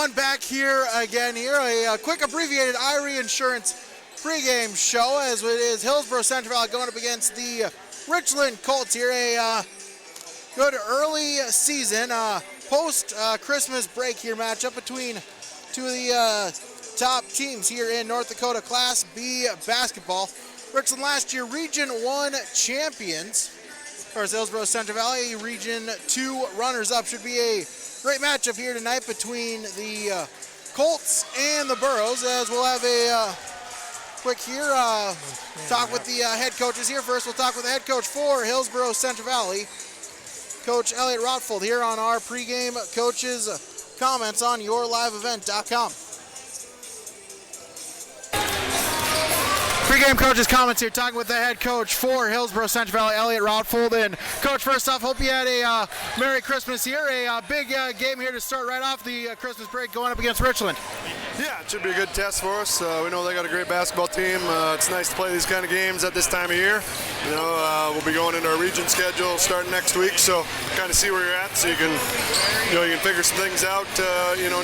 everyone, back here again here. A quick abbreviated IRE Insurance pregame show as it is Hillsborough Central Valley going up against the Richland Colts here. A good early season, post-Christmas break here matchup between two of the top teams here in North Dakota Class B basketball. Richland last year Region 1 champions. Of course, Hillsborough Central Valley Region 2 runners-up. Should be a great matchup here tonight between the Colts and the Burros, as we'll have a quick here talk with the head coaches here. First, we'll talk with the head coach for Hillsborough Central Valley, Coach Elliot Rotfold, here on our pregame coaches comments on yourliveevent.com. Pregame coaches comments here, talking with the head coach for Hillsborough Central Valley, Elliot Rotfold. And Coach, first off, hope you had a Merry Christmas here. A big game here to start right off the Christmas break going up against Richland. Yeah, it should be a good test for us. We know they got a great basketball team. It's nice to play these kind of games at this time of year. You know, we'll be going into our region schedule starting next week, so kind of see where you're at, so you can figure some things out,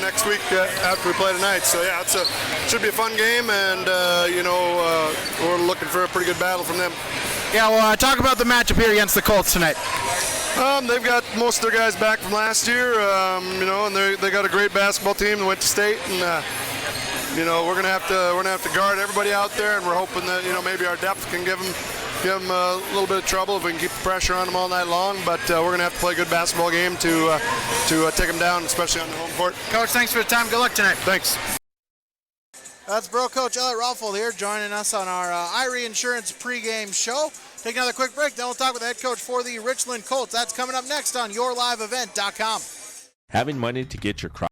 next week after we play tonight. So yeah, it should be a fun game, and we're looking for a pretty good battle from them. Yeah, well, talk about the matchup here against the Colts tonight. They've got most of their guys back from last year, and they got a great basketball team that went to state, and we're gonna have to guard everybody out there, and we're hoping that maybe our depth can give them a little bit of trouble if we can keep the pressure on them all night long. But we're gonna have to play a good basketball game to take them down, especially on the home court. Coach, thanks for the time. Good luck tonight. Thanks. That's Bro Coach Elliot Rotfold here joining us on our IRE Insurance pregame show. Take another quick break, then we'll talk with the head coach for the Richland Colts. That's coming up next on yourliveevent.com. Having money to get your crop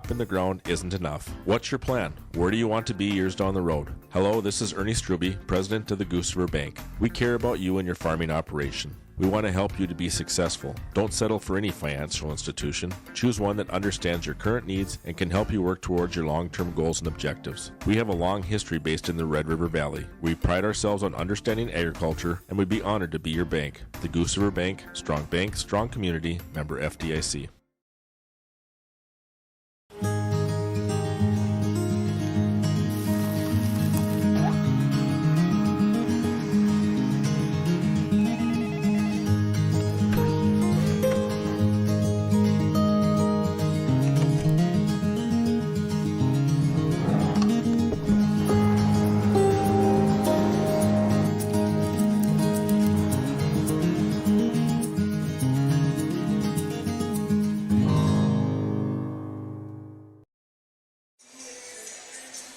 in the ground isn't enough. What's your plan? Where do you want to be years down the road? Hello, this is Ernie Struby, president of the Goose River Bank. We care about you and your farming operation. We want to help you to be successful. Don't settle for any financial institution. Choose one that understands your current needs and can help you work towards your long-term goals and objectives. We have a long history based in the Red River Valley. We pride ourselves on understanding agriculture, and we'd be honored to be your bank. The Goose River Bank, strong community, member FDIC.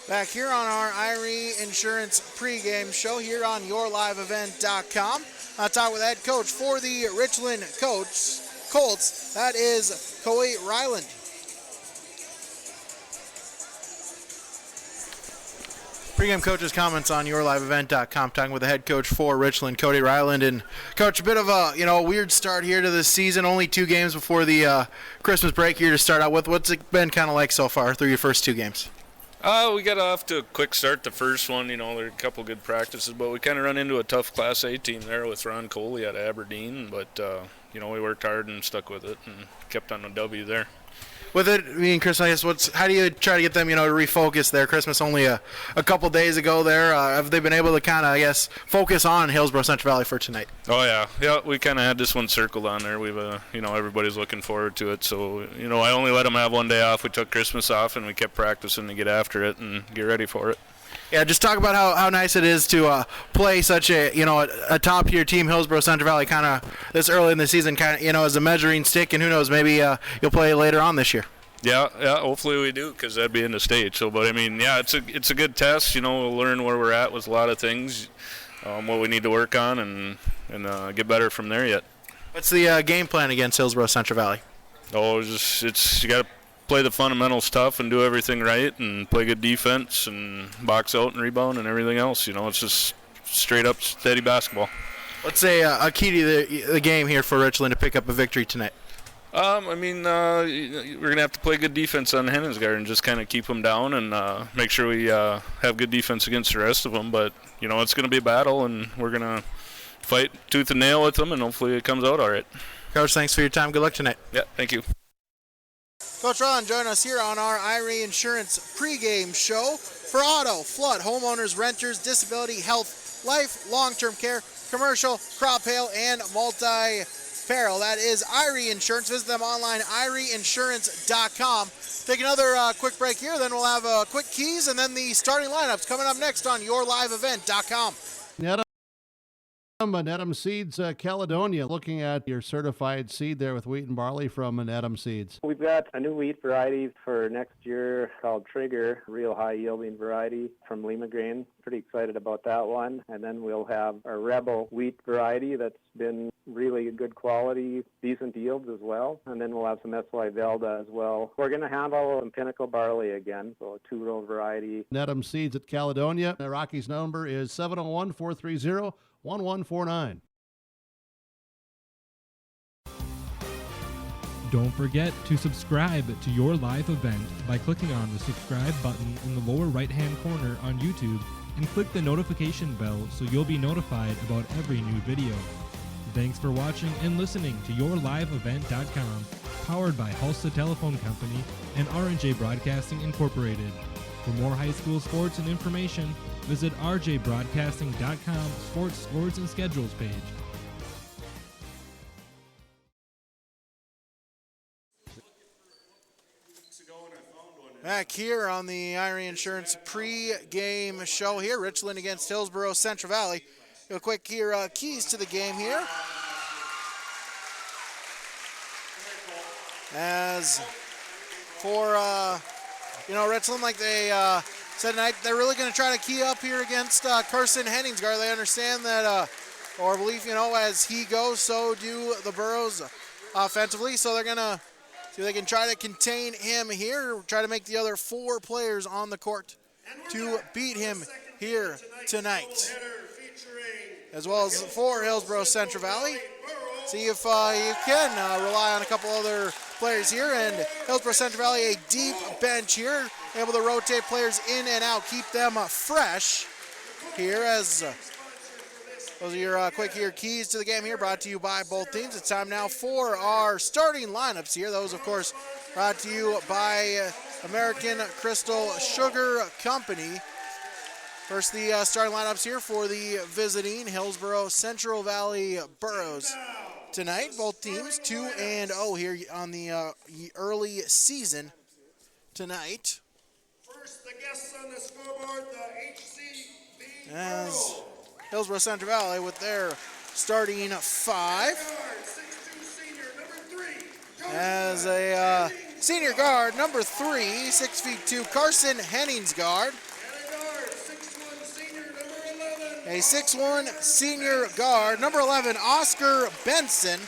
Back here on our IRE Insurance pregame show here on yourliveevent.com. I'll talk with head coach for the Richland Colts. That is Cody Ryland. Pregame coaches comments on yourliveevent.com, talking with the head coach for Richland, Cody Ryland. And Coach, a bit of a weird start here to the season. Only 2 games before the Christmas break here to start out with. What's it been kind of like so far through your first 2 games? We got off to a quick start the first one. There were a couple good practices, but we kind of run into a tough Class A team there with Ron Coley out of Aberdeen. But, we worked hard and stuck with it and kept on a W there. With it being Christmas, I guess, how do you try to get them, to refocus there? Christmas only a couple days ago there. Have they been able to kind of, focus on Hillsborough Central Valley for tonight? Oh, yeah. Yeah, we kind of had this one circled on there. We've, everybody's looking forward to it. So, I only let them have one day off. We took Christmas off, and we kept practicing to get after it and get ready for it. Yeah, just talk about how nice it is to play such a top-tier team, Hillsborough Central Valley, kind of this early in the season, kind of, as a measuring stick, and who knows, maybe you'll play later on this year. Yeah, hopefully we do, because that'd be in the state. So, but it's a good test. We'll learn where we're at with a lot of things, what we need to work on, and get better from there yet. What's the game plan against Hillsborough Central Valley? Oh, you got to play the fundamentals tough and do everything right and play good defense and box out and rebound and everything else. It's just straight up steady basketball. What's a key to the game here for Richland to pick up a victory tonight? We're going to have to play good defense on Hennigsgard and just kind of keep them down and make sure we have good defense against the rest of them. But, it's going to be a battle, and we're going to fight tooth and nail with them, and hopefully it comes out all right. Coach, thanks for your time. Good luck tonight. Yeah, thank you. Coach Ron, join us here on our Irie Insurance pregame show for auto, flood, homeowners, renters, disability, health, life, long-term care, commercial, crop hail, and multi-peril. That is Irie Insurance. Visit them online, IrieInsurance.com. Take another quick break here, then we'll have quick keys and then the starting lineups coming up next on YourLiveEvent.com. Nedham Seeds, Caledonia. Looking at your certified seed there with wheat and barley from Nedham Seeds. We've got a new wheat variety for next year called Trigger, real high yielding variety from Lima grain. Pretty excited about that one. And then we'll have our Rebel wheat variety that's been really good quality, decent yields as well. And then we'll have some SY Velda as well. We're going to handle some Pinnacle barley again, so a two-row variety. Nedham Seeds at Caledonia. The Rockies number is 701-430-1149. Don't forget to subscribe to your live event by clicking on the subscribe button in the lower right-hand corner on YouTube and click the notification bell so you'll be notified about every new video. Thanks for watching and listening to YourLiveEvent.com, powered by Hulsa Telephone Company and R&J Broadcasting Incorporated. For more high school sports and information, visit rjbroadcasting.com sports scores and schedules page. Back here on the Irie Insurance pre-game show here, Richland against Hillsborough Central Valley. Real quick here, keys to the game here. As for, Richland, like they said tonight, they're really going to try to key up here against Carson Henningsgaard. They understand that, or believe, as he goes, so do the Burros offensively. So they're going to see if they can try to contain him here, try to make the other four players on the court to beat him here tonight. As well as for Hillsborough Central Valley, see if you can rely on a couple other players here. And Hillsborough Central Valley, a deep bench here, able to rotate players in and out, keep them fresh here. As those are your quick here keys to the game here, brought to you by both teams. It's time now for our starting lineups here. Those, of course, brought to you by American Crystal Sugar Company. First, the starting lineups here for the visiting Hillsborough Central Valley Burros tonight. Both teams 2-0 here on the early season tonight. First, the guests on the scoreboard, the HCV As Hillsborough Central Valley with their starting five. As a senior guard, number 3, 6'2", Carson Henningsgaard. A 6'1" senior guard, number 11, Oscar Benson.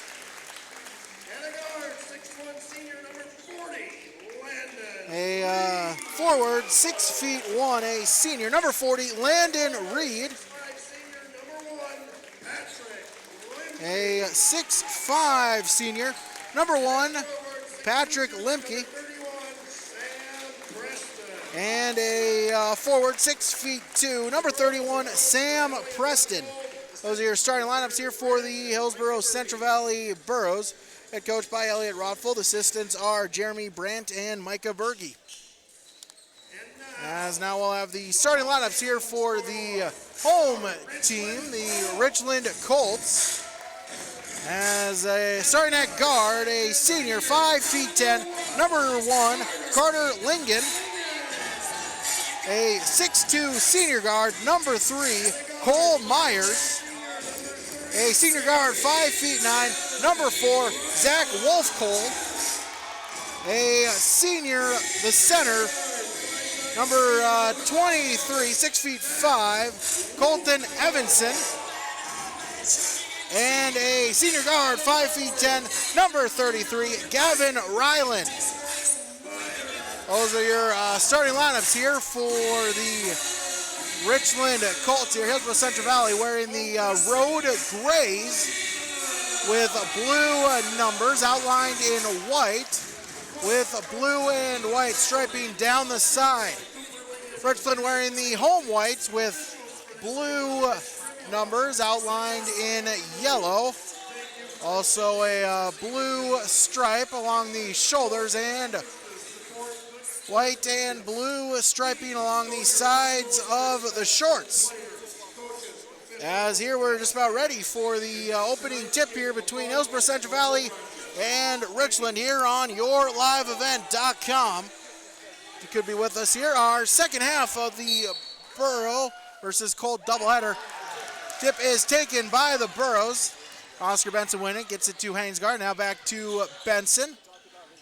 A forward, 6'1", a senior, number 40, Landon Reed. A 6'5" senior, number 1, Patrick Limke. And a forward, 6'2", number 31, Sam Preston. Those are your starting lineups here for the Hillsborough Central Valley Burros. Head coached by Elliot Rodfold. Assistants are Jeremy Brandt and Micah Berge. As now we'll have the starting lineups here for the home team, the Richland Colts. As a starting at guard, a senior, 5'10", number 1, Carter Lingen. A 6'2" senior guard, number 3, Cole Myers. A senior guard, 5'9", number 4, Zach Wolfcole. A senior, the center, number 23, 6'5", Colton Evanson. And a senior guard, 5'10", number 33, Gavin Ryland. Those are your starting lineups here for the Richland Colts here. Hillsborough Central Valley wearing the road grays with blue numbers outlined in white with blue and white striping down the side. Richland wearing the home whites with blue numbers outlined in yellow. Also a blue stripe along the shoulders and white and blue striping along the sides of the shorts. As here we're just about ready for the opening tip here between Hillsborough Central Valley and Richland here on yourliveevent.com. You could be with us here. Our second half of the Burro versus Colt doubleheader. Tip is taken by the Burros. Oscar Benson winning, gets it to Henningsgaard. Now back to Benson.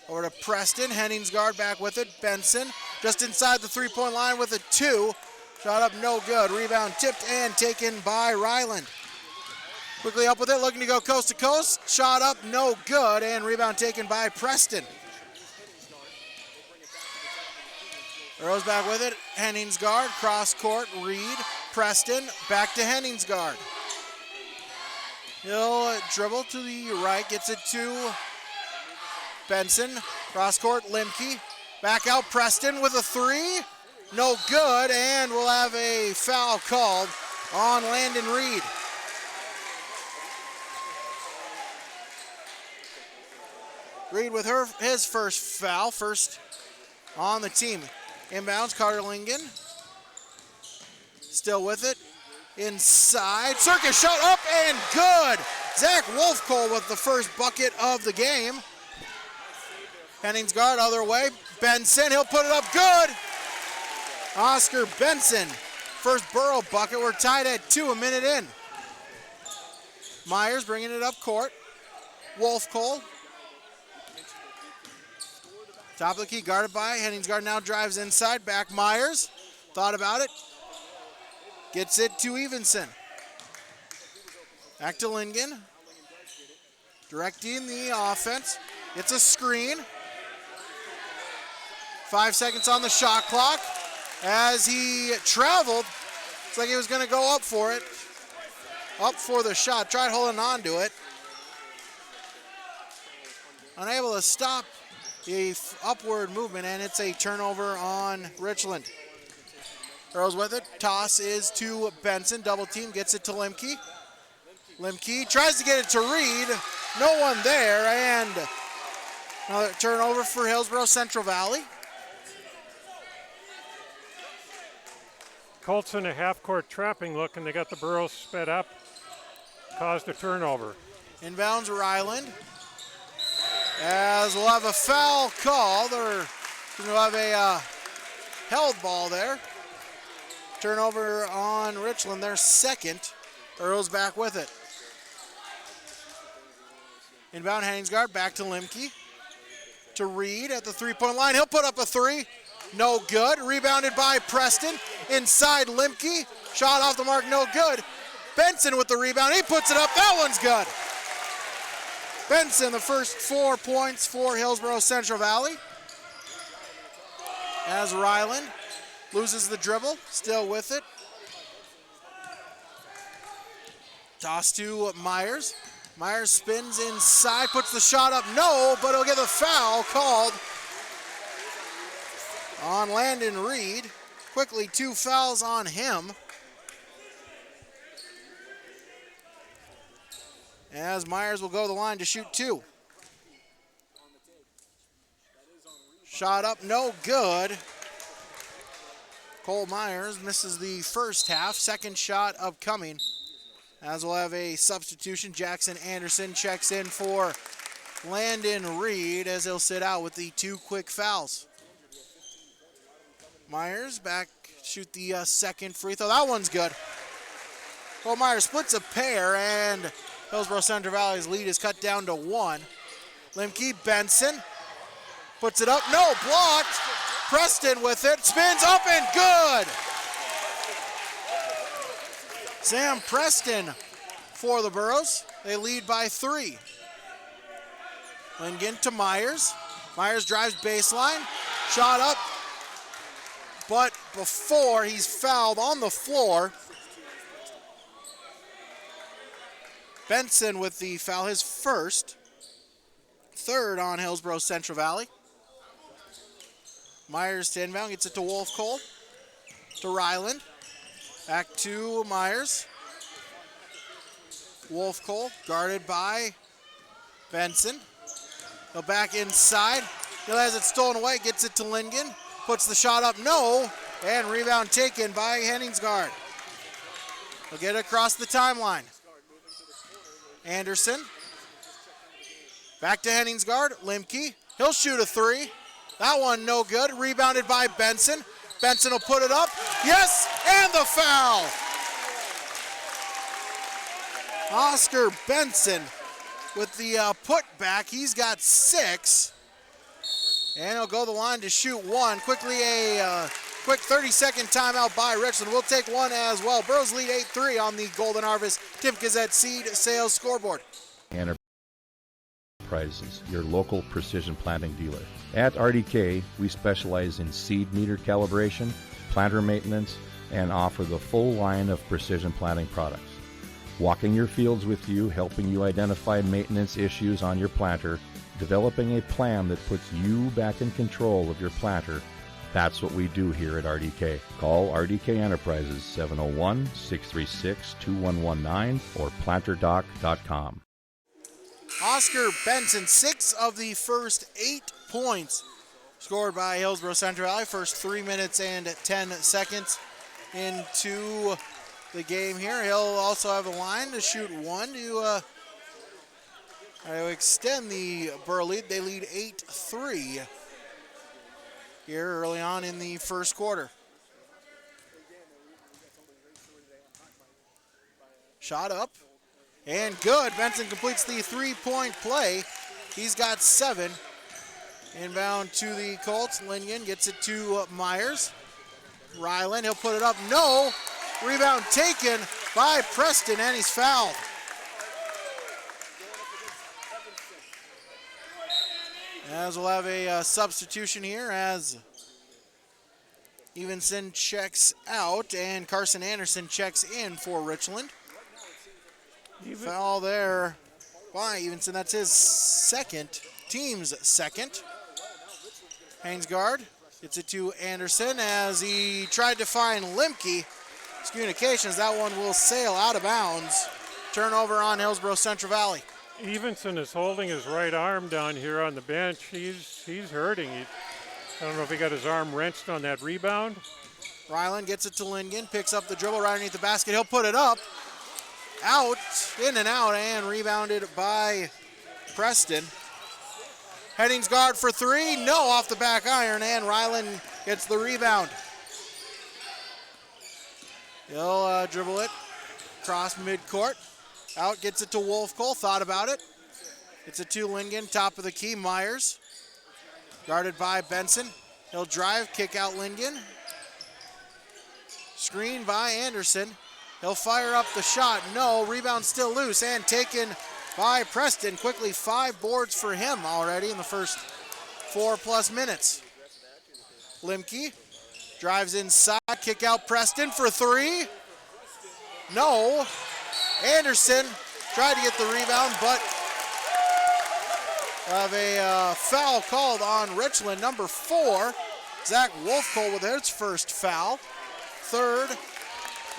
Over to Preston. Henningsgaard back with it. Benson just inside the three-point line with a 2. Shot up, no good. Rebound tipped and taken by Ryland. Quickly up with it, looking to go coast to coast. Shot up, no good, and rebound taken by Preston. Rose back with it. Henningsgaard, cross court, Reed, Preston, back to Henningsgaard. He'll dribble to the right, gets it to Benson. Cross court, Limke. Back out, Preston with a 3. No good, and we'll have a foul called on Landon Reed. Reed with his first foul, first on the team. Inbounds, Carter Lingen. Still with it. Inside, Circus shot up and good. Zach Wolfcole with the first bucket of the game. Henningsgaard other way. Benson, he'll put it up good. Oscar Benson, first Burro bucket. We're tied at 2 a minute in. Myers bringing it up court. Wolfcole. Top of the key, guarded by Henningsgaard. Now drives inside. Back Myers. Thought about it. Gets it to Evenson. Back to Lingen. Directing the offense. It's a screen. 5 seconds on the shot clock. As he traveled, it's like he was going to go up for it. Up for the shot. Tried holding on to it. Unable to stop the upward movement, and it's a turnover on Richland. Burrows with it. Toss is to Benson. Double team. Gets it to Limke. Limke tries to get it to Reed. No one there, and another turnover for Hillsborough Central Valley. Colts in a half-court trapping look, and they got the Burros sped up. Caused a turnover. Inbounds Ryland. As we'll have a foul called, or we'll have a held ball there. Turnover on Richland, their second. Earl's back with it. Inbound Henningsgaard, back to Limke. To Reed at the three-point line. He'll put up a 3. No good. Rebounded by Preston. Inside Limke. Shot off the mark, no good. Benson with the rebound. He puts it up. That one's good. Benson, the first 4 points for Hillsborough Central Valley. As Ryland loses the dribble, still with it. Toss to Myers. Myers spins inside, puts the shot up. No, but he'll get a foul called on Landon Reed. Quickly, 2 fouls on him. As Myers will go to the line to shoot 2. Shot up, no good. Cole Myers misses the first half. Second shot upcoming. As we'll have a substitution. Jackson Anderson checks in for Landon Reed as he'll sit out with the 2 quick fouls. Myers back, shoot the second free throw. That one's good. Cole Myers splits a pair, and Hillsborough Central Valley's lead is cut down to 1. Limke, Benson puts it up. No, blocked. Preston with it. Spins up and good. Sam Preston for the Burros. They lead by 3. Lingen to Myers. Myers drives baseline. Shot up. But before he's fouled on the floor. Benson with the foul, his first. Third on Hillsborough Central Valley. Myers to inbound, gets it to Wolfcole. To Ryland. Back to Myers. Wolfcole guarded by Benson. He'll back inside. He'll has it stolen away, gets it to Lingen. puts the shot up, no, and rebound taken by Henningsgaard. He'll get it across the timeline. Anderson, back to Henningsgaard, Limke, he'll shoot a three. That one no good, rebounded by Benson. Benson will put it up, yes, and the foul. Oscar Benson with the putback, he's got 6. And he'll go the line to shoot one. Quickly a quick 30-second timeout by Richland. We'll take one as well. Burros lead 8-3 on the Golden Harvest Tiff Gazette Seed Sales scoreboard. Enterprises, your local precision planting dealer. At RDK, we specialize in seed meter calibration, planter maintenance, and offer the full line of precision planting products. Walking your fields with you, helping you identify maintenance issues on your planter, developing a plan that puts you back in control of your planter. That's what we do here at RDK. Call RDK Enterprises 701-636-2119 or planterdoc.com. Oscar Benson, 6 of the first 8 points scored by Hillsborough Central Valley. First 3 minutes and 10 seconds into the game here. He'll also have a line to shoot one to extend the Burr lead. They lead 8-3 here early on in the first quarter. Shot up and good. Benson completes the 3-point play. He's got 7. Inbound to the Colts. Linigan gets it to Myers. Ryland, he'll put it up. No. Rebound taken by Preston, and he's fouled. As we'll have a substitution here as Evenson checks out and Carson Anderson checks in for Richland. Foul there by Evenson. That's his team's second. Henningsgaard gets it to Anderson as he tried to find Limke. Communications, that one will sail out of bounds. Turnover on Hillsborough Central Valley. Evenson is holding his right arm down here on the bench. He's hurting. I don't know if he got his arm wrenched on that rebound. Ryland gets it to Lingen, picks up the dribble right underneath the basket. He'll put it up. Out, in and out, and rebounded by Preston. Henningsgaard for 3, no, off the back iron, and Ryland gets the rebound. He'll dribble it across midcourt. Out, gets it to Wolfcole, thought about it. It's a 2 Lingen, top of the key, Myers. Guarded by Benson. He'll drive, kick out Lingen. Screen by Anderson. He'll fire up the shot, no, rebound still loose and taken by Preston. Quickly 5 boards for him already in the first 4+ minutes. Limke drives inside, kick out Preston for 3. No. Anderson tried to get the rebound, but have a foul called on Richland. Number 4, Zach Wolfcole with his first foul. Third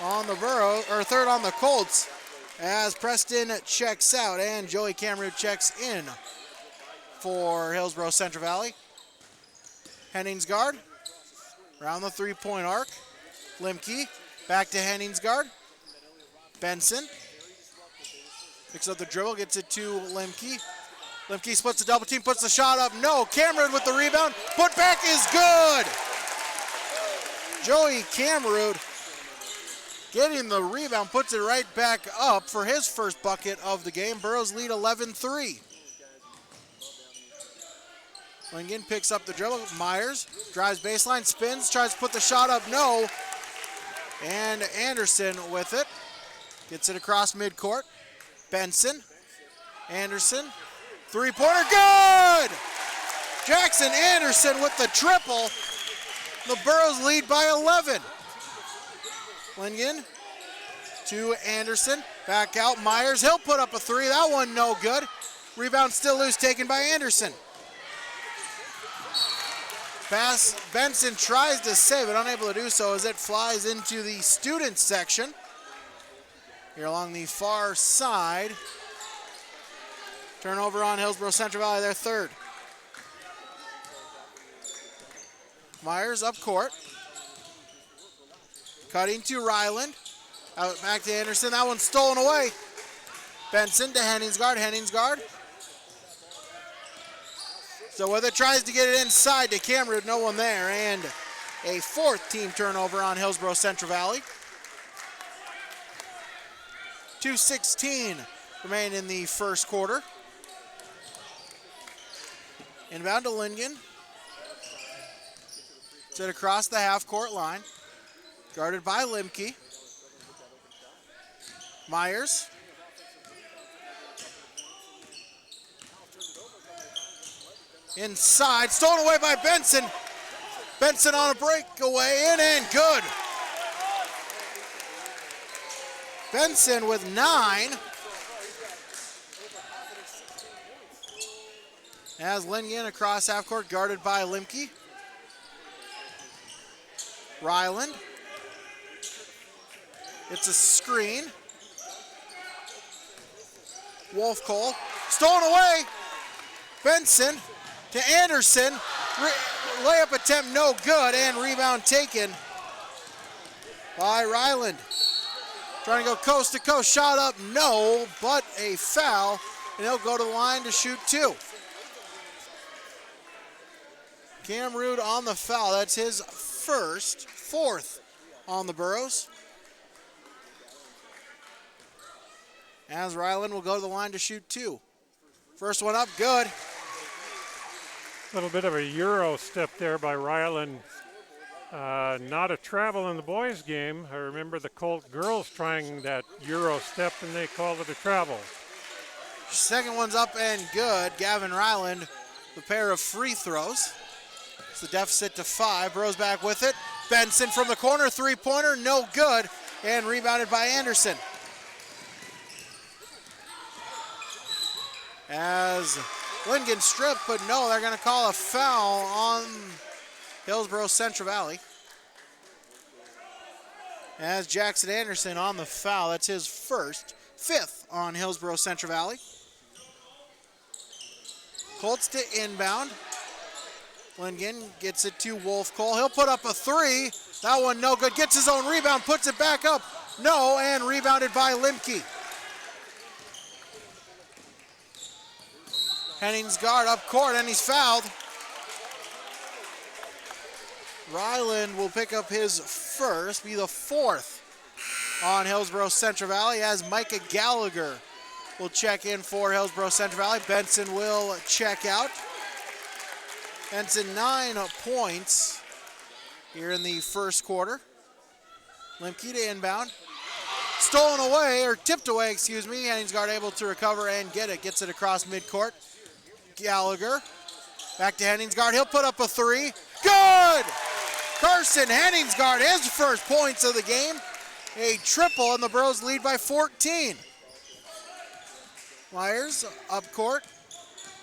on the Colts as Preston checks out and Joey Cameron checks in for Hillsborough Central Valley. Henningsgaard around the 3-point arc. Limke back to Henningsgaard. Benson picks up the dribble, gets it to Limke. Limke splits the double team, puts the shot up. No, Cameron with the rebound. Put back is good. Joey Cameron getting the rebound, puts it right back up for his first bucket of the game. Burros lead 11-3. Lingen picks up the dribble. Myers drives baseline, spins, tries to put the shot up. No. And Anderson with it. Gets it across midcourt. Benson. Anderson. 3-pointer. Good! Jackson Anderson with the triple. The Burros lead by 11. Lingen to Anderson. Back out. Myers. He'll put up a 3. That one no good. Rebound still loose, taken by Anderson. Pass. Benson tries to save it, unable to do so as it flies into the student section. Here along the far side. Turnover on Hillsborough Central Valley, their third. Myers up court. Cutting to Ryland. Out back to Anderson. That one's stolen away. Benson to Henningsgaard. Henningsgaard. So with it, tries to get it inside to Cameron. No one there. And a fourth team turnover on Hillsborough Central Valley. 2:16 remain in the first quarter. Inbound to Lingen. Set across the half-court line. Guarded by Limke. Myers. Inside, stolen away by Benson. Benson on a breakaway, in and good. Benson with 9. As Lingen across half court, guarded by Limke. Ryland. It's a screen. Wolf Cole. Stolen away. Benson to Anderson. Layup attempt no good, and rebound taken by Ryland. Trying to go coast to coast. Shot up, no, but a foul, and he'll go to the line to shoot 2. Cam Rood on the foul. That's his fourth on the Burros. As Ryland will go to the line to shoot 2. First one up, good. A little bit of a Euro step there by Ryland. Not a travel in the boys' game. I remember the Colt girls trying that Euro step, and they called it a travel. Second one's up and good. Gavin Ryland, the pair of free throws. It's the deficit to 5. Burros back with it. Benson from the corner, three-pointer, no good, and rebounded by Anderson. As Lingen stripped, but no, they're going to call a foul on Hillsborough Central Valley. As Jackson Anderson on the foul, that's his fifth on Hillsborough Central Valley. Colts to inbound. Lingen gets it to Wolf Cole. He'll put up a 3. That one no good. Gets his own rebound, puts it back up. No, and rebounded by Limke. Henningsgaard up court, and he's fouled. Ryland will pick up his first, be the 4th on Hillsborough Central Valley, as Micah Gallagher will check in for Hillsborough Central Valley. Benson will check out. Benson 9 points here in the first quarter. Limke to inbound. Stolen away, or tipped away, excuse me. Henningsgaard able to recover and get it. Gets it across midcourt. Gallagher. Back to Henningsgaard. He'll put up a 3. Good! Carson Henningsgaard, his first points of the game. A triple, and the Burros lead by 14. Myers up court.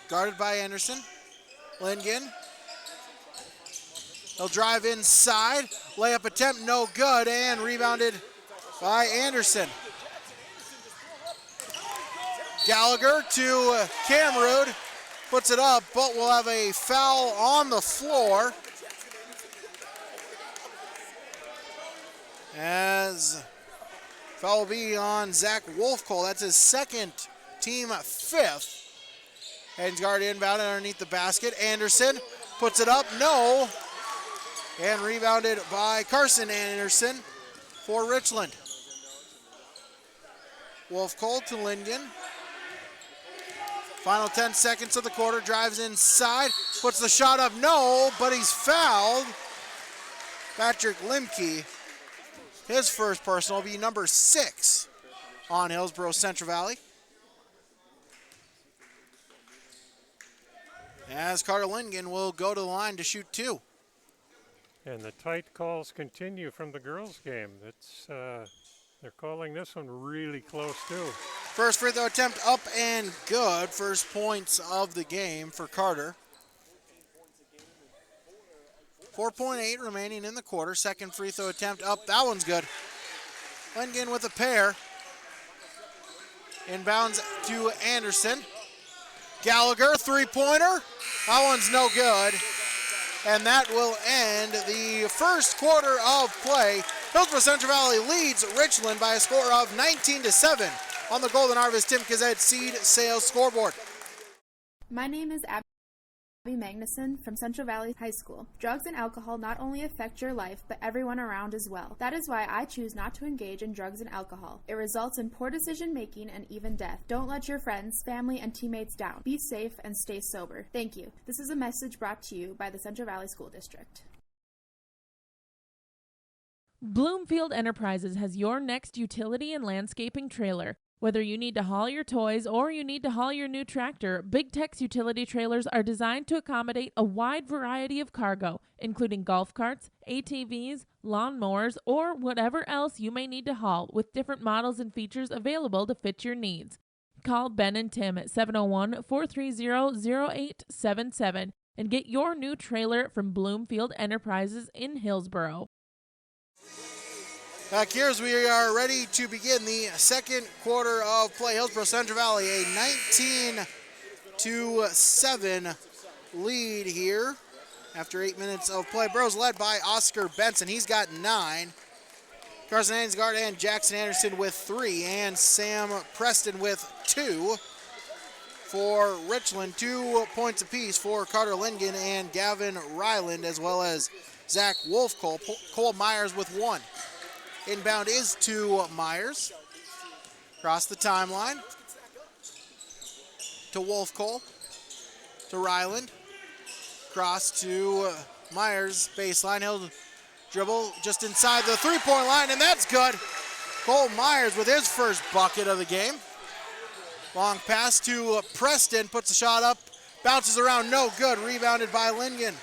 Guarded by Anderson. Lingen. He'll drive inside. Layup attempt no good, and rebounded by Anderson. Gallagher to Camrud. Puts it up, but we'll have a foul on the floor. As foul will be on Zach Wolfcole. That's his second, team 5th. Henningsgaard inbounded underneath the basket. Anderson puts it up, no. And rebounded by Carson Anderson for Richland. Wolfcole to Lingen. Final 10 seconds of the quarter, drives inside, puts the shot up, no, but he's fouled. Patrick Limke, his first personal, will be number 6 on Hillsborough Central Valley. As Carter Lingen will go to the line to shoot 2. And the tight calls continue from the girls' game. They're calling this one really close, too. First free throw attempt up and good. First points of the game for Carter. 4.8 remaining in the quarter. Second free throw attempt up. That one's good. Lingen with a pair. Inbounds to Anderson. Gallagher, three-pointer. That one's no good. And that will end the first quarter of play. Hillsborough Central Valley leads Richland by a score of 19-7 on the Golden Harvest Tim Kazet Seed Sales scoreboard. My name is Abby Magnuson from Central Valley High School. Drugs and alcohol not only affect your life, but everyone around as well. That is why I choose not to engage in drugs and alcohol. It results in poor decision making and even death. Don't let your friends, family, and teammates down. Be safe and stay sober. Thank you. This is a message brought to you by the Central Valley School District. Bloomfield Enterprises has your next utility and landscaping trailer. Whether you need to haul your toys or you need to haul your new tractor, Big Tex utility trailers are designed to accommodate a wide variety of cargo, including golf carts, ATVs, lawnmowers, or whatever else you may need to haul, with different models and features available to fit your needs. Call Ben and Tim at 701-430-0877 and get your new trailer from Bloomfield Enterprises in Hillsborough. Back here as we are ready to begin the second quarter of play. Hillsborough Central Valley, a 19-7 lead here after 8 minutes of play. Burros led by Oscar Benson. He's got 9. Carson Hansgard and Jackson Anderson with 3, and Sam Preston with 2. For Richland, 2 points apiece for Carter Lingen and Gavin Ryland, as well as Zach Wolfcole. Cole Myers with 1. Inbound is to Myers. Across the timeline. To Wolfcole. To Ryland. Cross to Myers. Baseline. He'll dribble just inside the three-point line, and that's good. Cole Myers with his first bucket of the game. Long pass to Preston. Puts the shot up. Bounces around. No good. Rebounded by Lingen.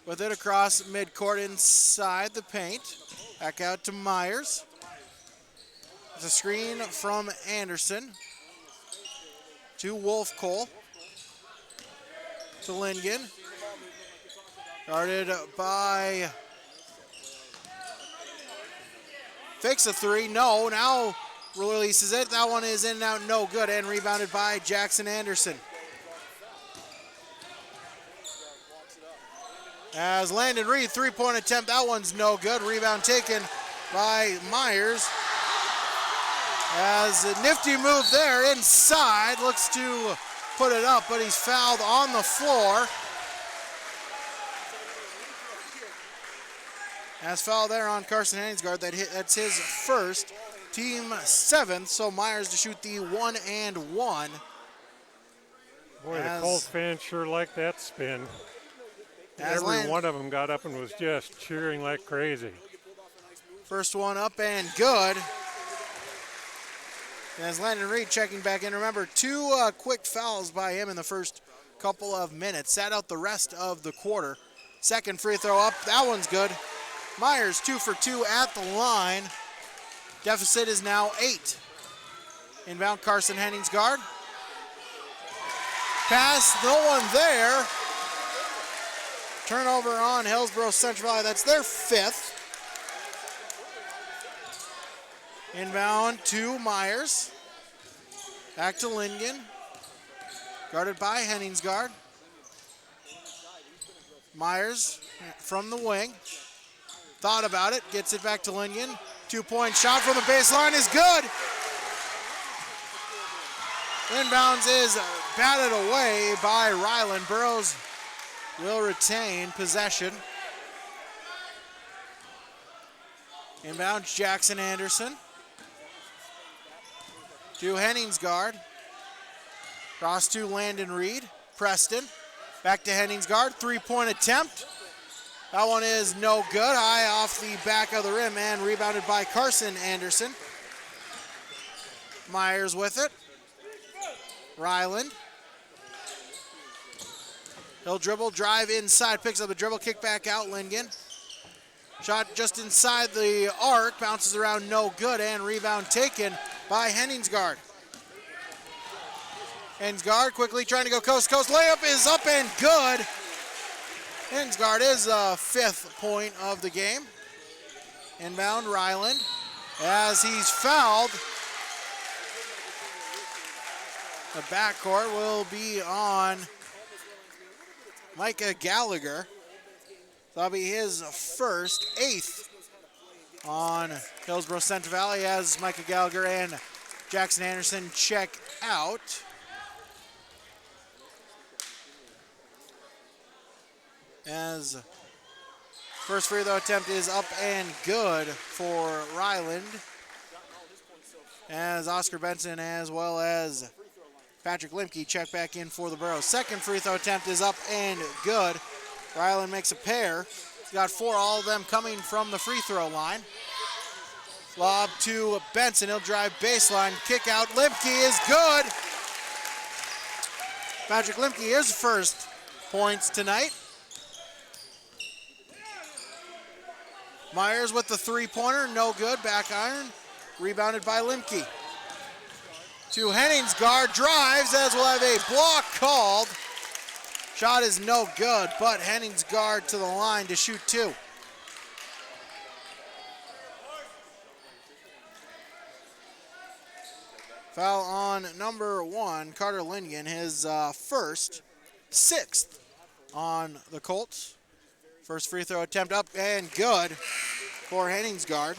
With it across midcourt inside the paint. Back out to Myers. There's a screen from Anderson. To Wolfcole. To Lingen. Guarded by... Fakes a 3. No, now releases it. That one is in and out. No good. And rebounded by Jackson Anderson. As Landon Reed, 3-point attempt, that one's no good. Rebound taken by Myers. As a nifty move there inside, looks to put it up, but he's fouled on the floor. As foul there on Carson Hansgard, that's his first, team 7th, so Myers to shoot the 1 and 1. Boy, the Colts fans sure like that spin. Every one of them got up and was just cheering like crazy. First one up and good. As Landon Reed checking back in. Remember, 2 quick fouls by him in the first couple of minutes. Sat out the rest of the quarter. Second free throw up. That one's good. Myers 2 for 2 at the line. Deficit is now 8. Inbound Carson Henningsgaard. Pass, no one there. Turnover on Hillsborough Central Valley. That's their 5th. Inbound to Myers. Back to Lingen. Guarded by Henningsgaard. Myers from the wing. Thought about it. Gets it back to Lingen. 2-point shot from the baseline is good. Inbounds is batted away by Ryland. Burros will retain possession. Inbound Jackson Anderson. To Henningsgaard. Cross to Landon Reed. Preston. Back to Henningsgaard. 3-point attempt. That one is no good. High off the back of the rim and rebounded by Carson Anderson. Myers with it. Ryland. He'll dribble, drive inside, picks up a dribble, kick back out, Lingen. Shot just inside the arc, bounces around, no good, and rebound taken by Henningsgaard. Henningsgaard quickly trying to go coast to coast. Layup is up and good. Henningsgaard is the 5th point of the game. Inbound Ryland as he's fouled. The backcourt will be on Micah Gallagher. That'll be his first, 8th on Hillsborough Central Valley as Micah Gallagher and Jackson Anderson check out. As first free throw attempt is up and good for Ryland. As Oscar Benson as well as Patrick Limke check back in for the Burros. Second free throw attempt is up and good. Ryland makes a pair. He's got 4, all of them coming from the free throw line. Lob to Benson, he'll drive baseline, kick out, Limke is good. Patrick Limke, his first points tonight. Myers with the three-pointer, no good, back iron, rebounded by Limke. To Henningsgaard, drives as we'll have a block called. Shot is no good, but Henningsgaard to the line to shoot 2. Foul on number 1, Carter Linigan, his first, 6th on the Colts. First free throw attempt up and good for Henningsgaard.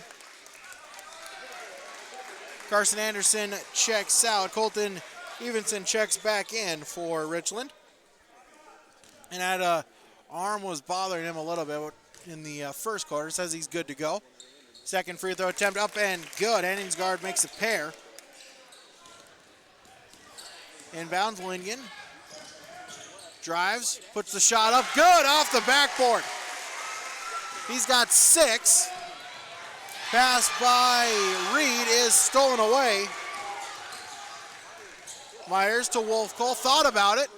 Carson Anderson checks out. Colton Evenson checks back in for Richland. And that arm was bothering him a little bit in the first quarter. Says he's good to go. Second free throw attempt up and good. Henningsgaard makes a pair. Inbounds, Linigan. Drives, puts the shot up, good, off the backboard. He's got 6. Pass by Reed is stolen away. Myers to Wolfcole, thought about it.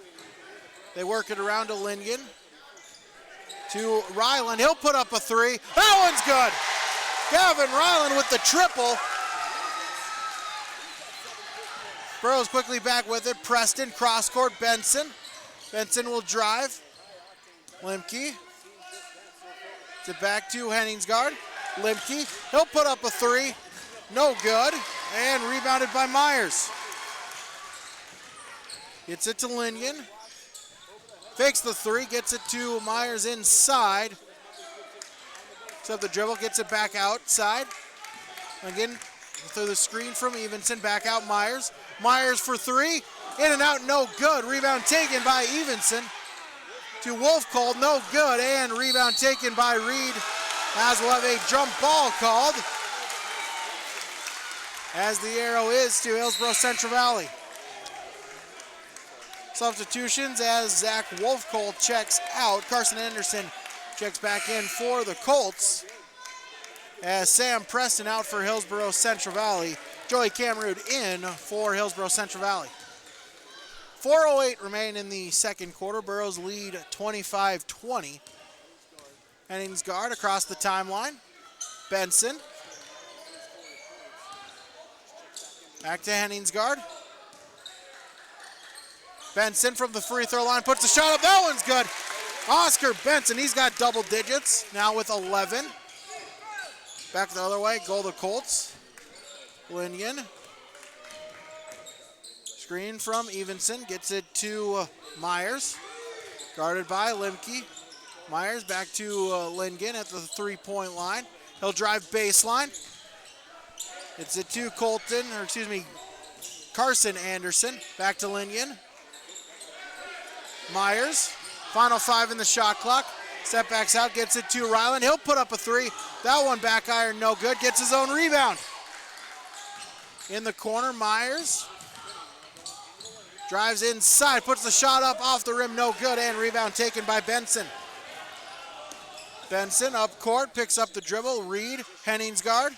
They work it around to Linigan. To Ryland, he'll put up a 3. That one's good. Gavin Ryland with the triple. Burros quickly back with it. Preston, cross court, Benson. Benson will drive. Limke. To back to Henningsgaard. Limke, he'll put up a 3. No good. And rebounded by Myers. Gets it to Linigan. Fakes the 3, gets it to Myers inside. So the dribble, gets it back outside. Again, through the screen from Evenson, back out Myers. Myers for 3, in and out, no good. Rebound taken by Evenson. To Wolfcole, no good, and rebound taken by Reed. As we'll have a jump ball called. As the arrow is to Hillsborough Central Valley. Substitutions as Zach Wolfcole checks out. Carson Anderson checks back in for the Colts. As Sam Preston out for Hillsborough Central Valley. Joey Cameroon in for Hillsborough Central Valley. 4:08 remain in the second quarter. Burros lead 25-20. Henningsgaard across the timeline. Benson. Back to Henningsgaard. Benson from the free throw line puts the shot up. That one's good. Oscar Benson, he's got double digits, now with 11. Back the other way, goal the Colts. Linigan. Screen from Evenson, gets it to Myers. Guarded by Limke. Myers back to Linigan at the three-point line. He'll drive baseline. It's it to Carson Anderson. Back to Linigan. Myers, final 5 in the shot clock. Step backs out, gets it to Ryland. He'll put up a 3. That one back iron, no good. Gets his own rebound. In the corner, Myers. Drives inside, puts the shot up off the rim, no good, and rebound taken by Benson. Benson up court, picks up the dribble. Reed, Henningsgaard.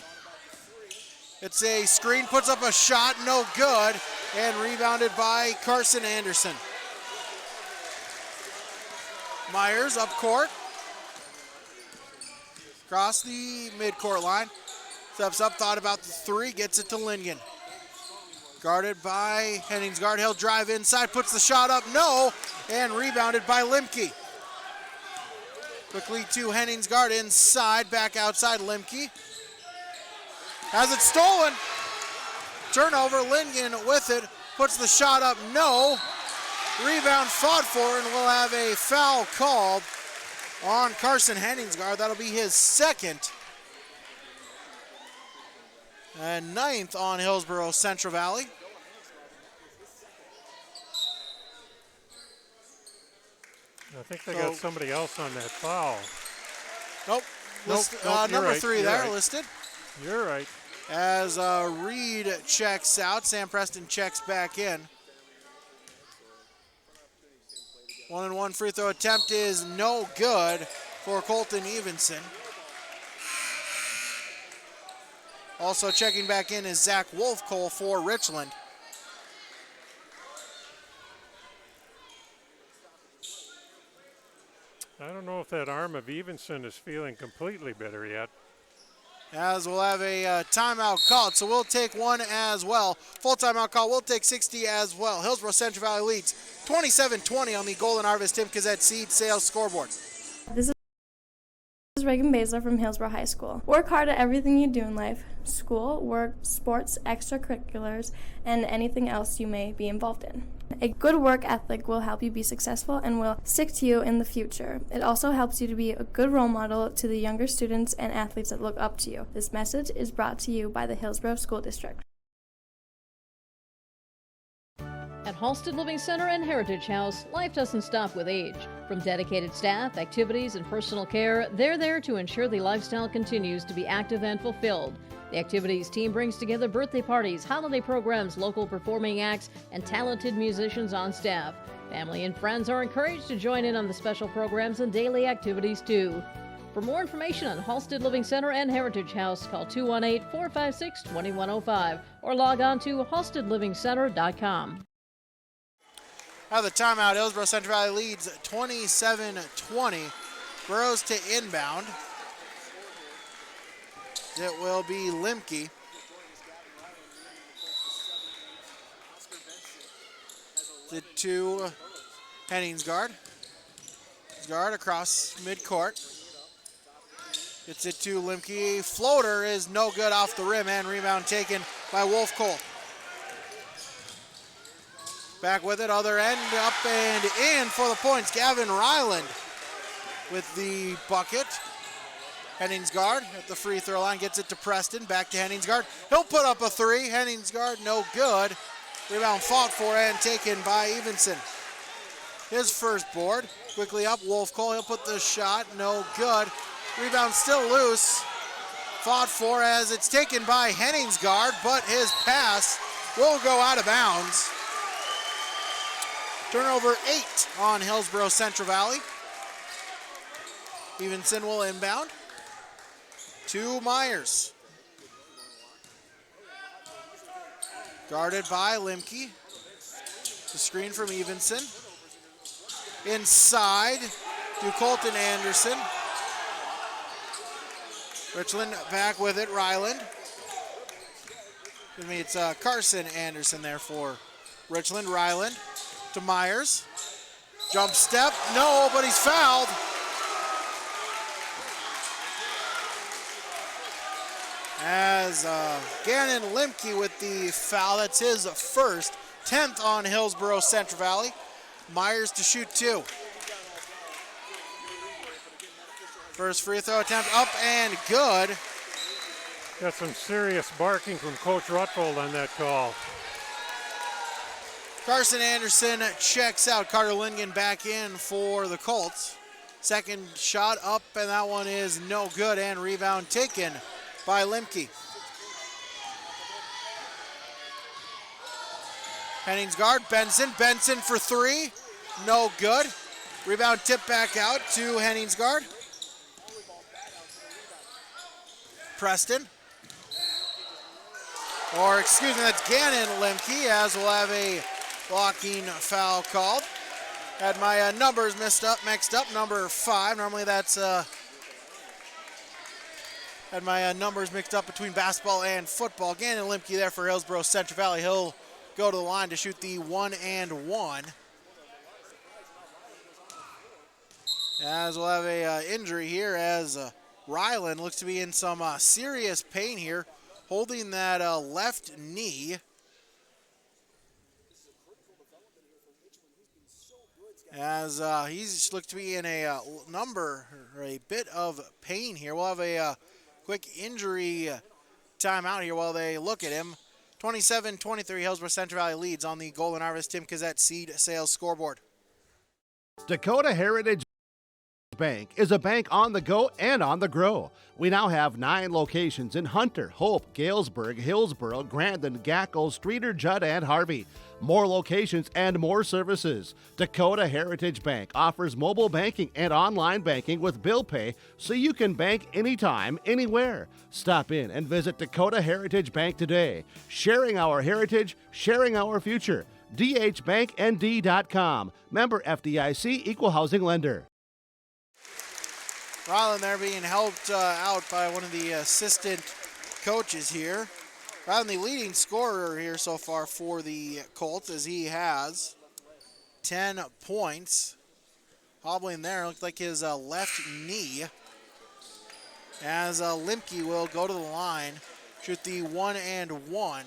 It's a screen, puts up a shot, no good, and rebounded by Carson Anderson. Myers up court. Across the midcourt line. Steps up, thought about the 3, gets it to Linigan. Guarded by Henningsgaard. He'll drive inside, puts the shot up, no, and rebounded by Limke. Quickly to Henningsgaard inside, back outside Limke. Has it stolen. Turnover, Linigan with it, puts the shot up, no, Rebound fought for, and we'll have a foul called on Carson Henningsgaard. That'll be his second. And 9th on Hillsborough Central Valley. I think they got somebody else on that foul. Nope. Number right. 3 You're there right. listed. You're right. As Reed checks out, Sam Preston checks back in. 1-and-1 free throw attempt is no good for Colton Evenson. Also checking back in is Zach Wolfcole for Richland. I don't know if that arm of Evenson is feeling completely better yet. As we'll have a timeout called, so we'll take one as well. Full timeout call, we'll take 60 as well. Hillsborough Central Valley leads 27-20 on the Golden Harvest Tim Kazette Seed Sales Scoreboard. This is Reagan Baszler from Hillsborough High School. Work hard at everything you do in life: school, work, sports, extracurriculars, and anything else you may be involved in. A good work ethic will help you be successful and will stick to you in the future. It also helps you to be a good role model to the younger students and athletes that look up to you. This message is brought to you by the Hillsborough School District. At Halsted Living Center and Heritage House, life doesn't stop with age. From dedicated staff, activities, and personal care, they're there to ensure the lifestyle continues to be active and fulfilled. The activities team brings together birthday parties, holiday programs, local performing acts, and talented musicians on staff. Family and friends are encouraged to join in on the special programs and daily activities too. For more information on Halsted Living Center and Heritage House, call 218-456-2105 or log on to halstedlivingcenter.com. Out of the timeout, Hillsborough Central Valley leads 27-20. Burros to inbound. It will be Limke. To Henningsgaard. Guard across midcourt. Gets it to Limke. Floater is no good off the rim, and rebound taken by Wolfcole. Back with it, other end, up and in for the points. Gavin Ryland with the bucket. Henningsgaard at the free throw line gets it to Preston. Back to Henningsgaard. He'll put up a three. Henningsgaard, no good. Rebound fought for and taken by Evenson. His first board. Quickly up, Wolfcole. He'll put the shot, no good. Rebound still loose. Fought for as it's taken by Henningsgaard, but his pass will go out of bounds. Turnover 8 on Hillsborough Central Valley. Evenson will inbound to Myers. Guarded by Limke. The screen from Evenson. Inside to Colton Anderson. Richland back with it, Ryland. Excuse me, it's Carson Anderson there for Richland. Ryland to Myers. Jump step, no, but he's fouled. As Gannon Limke with the foul, that's his first, 10th on Hillsborough Central Valley. Myers to shoot two. First free throw attempt up and good. Got some serious barking from Coach Rutfold on that call. Carson Anderson checks out. Carter Lingen back in for the Colts. Second shot up, and that one is no good, and rebound taken by Limke. Henningsgaard, Benson for three, no good. Rebound tipped back out to Henningsgaard. Preston. Or excuse me, that's Gannon Limke, as we'll have a blocking foul called. Had my numbers mixed up, number 5. Normally that's, had my numbers mixed up between basketball and football. Gannon Limke there for Hillsborough Central Valley. He'll go to the line to shoot the 1-and-1. As we'll have a injury here as Ryland looks to be in some serious pain here, holding that left knee. as he's looked to be in a bit of pain here. We'll have a quick injury timeout here while they look at him. 27-23, Hillsborough Central Valley leads on the Golden Harvest Tim Kazette Seed Sales scoreboard. Dakota Heritage Bank is a bank on the go and on the grow. We now have 9 locations in Hunter, Hope, Galesburg, Hillsborough, Grandin, Gackel, Streeter, Judd, and Harvey. More locations and more services. Dakota Heritage Bank offers mobile banking and online banking with bill pay so you can bank anytime, anywhere. Stop in and visit Dakota Heritage Bank today. Sharing our heritage, sharing our future. dhbanknd.com. Member FDIC, Equal Housing Lender. Ryland there being helped out by one of the assistant coaches here. Ryland, the leading scorer here so far for the Colts, as he has 10 points. Hobbling there, looked like his left knee. As Limke will go to the line, shoot the 1-and-1.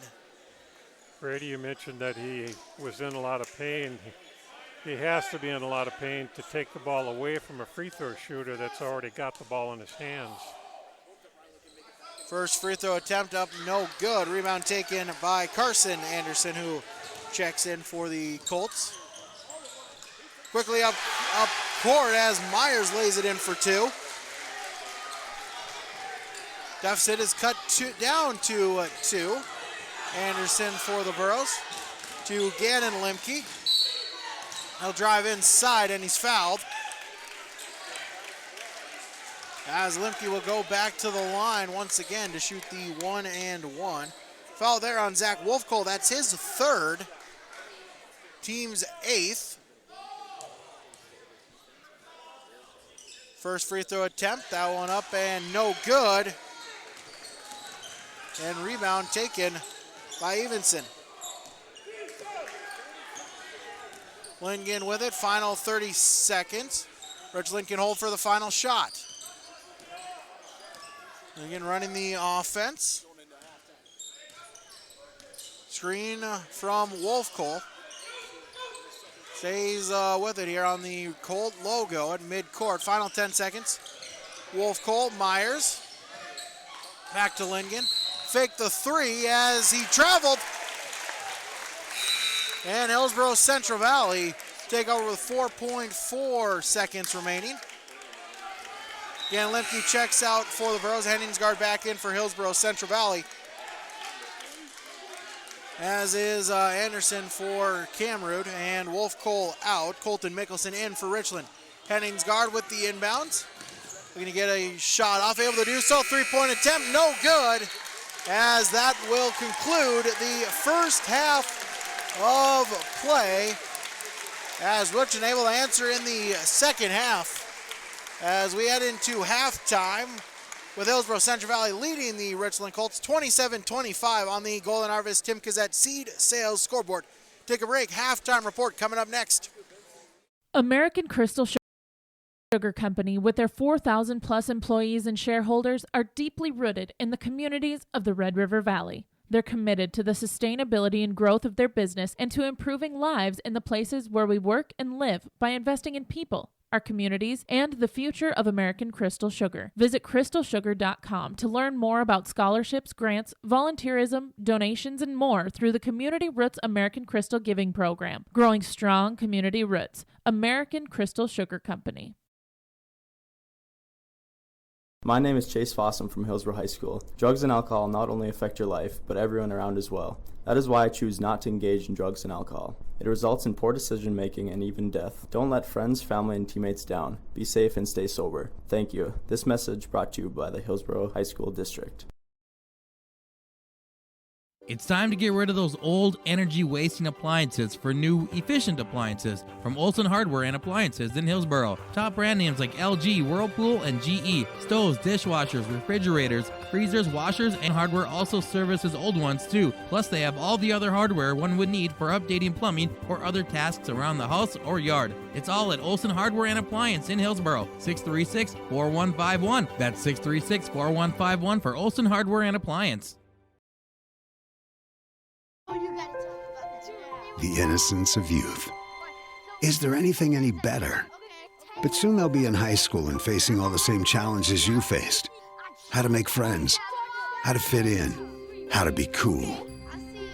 Brady, you mentioned that he was in a lot of pain. He has to be in a lot of pain to take the ball away from a free throw shooter that's already got the ball in his hands. First free throw attempt up, no good. Rebound taken by Carson Anderson, who checks in for the Colts. Quickly up court as Myers lays it in for 2. Deficit is cut down to 2. Anderson for the Burros to Gannon Limke. He'll drive inside and he's fouled. As Limke will go back to the line once again to shoot the 1-and-1. Foul there on Zach Wolfcole. That's his 3rd. Team's 8th. First free throw attempt. That one up and no good. And rebound taken by Evenson. Lingen with it, final 30 seconds. Richland can hold for the final shot. Lingen running the offense. Screen from Wolfcole. Stays with it here on the Colt logo at midcourt. Final 10 seconds. Wolfcole, Myers. Back to Lingen. Fake the 3 as he traveled. And Hillsborough Central Valley take over with 4.4 seconds remaining. Again, Limke checks out for the Burros. Henningsgaard back in for Hillsborough Central Valley. As is Anderson for Camrud, and Wolfcole out. Colton Mickelson in for Richland. Henningsgaard with the inbounds. We're going to get a shot off, able to do so. 3-point attempt, no good. As that will conclude the first half of play, as Richland able to answer in the second half. As we head into halftime with Hillsborough Central Valley leading the Richland Colts 27-25 on the Golden Harvest Tim Kazette Seed Sales scoreboard. Take a break. Halftime report coming up next. American Crystal Sugar Company, with their 4,000 plus employees and shareholders, are deeply rooted in the communities of the Red River Valley. They're committed to the sustainability and growth of their business and to improving lives in the places where we work and live by investing in people, our communities, and the future of American Crystal Sugar. Visit crystalsugar.com to learn more about scholarships, grants, volunteerism, donations, and more through the Community Roots American Crystal Giving Program. Growing strong community roots. American Crystal Sugar Company. My name is Chase Fossum from Hillsborough High School. Drugs and alcohol not only affect your life, but everyone around as well. That is why I choose not to engage in drugs and alcohol. It results in poor decision making and even death. Don't let friends, family, and teammates down. Be safe and stay sober. Thank you. This message brought to you by the Hillsborough High School District. It's time to get rid of those old energy-wasting appliances for new, efficient appliances from Olson Hardware and Appliances in Hillsborough. Top brand names like LG, Whirlpool, and GE. Stoves, dishwashers, refrigerators, freezers, washers, and hardware also services old ones too. Plus, they have all the other hardware one would need for updating plumbing or other tasks around the house or yard. It's all at Olson Hardware and Appliance in Hillsborough. 636-4151. That's 636-4151 for Olson Hardware and Appliance. The innocence of youth. Is there anything any better? But soon they'll be in high school and facing all the same challenges you faced. How to make friends, how to fit in, how to be cool.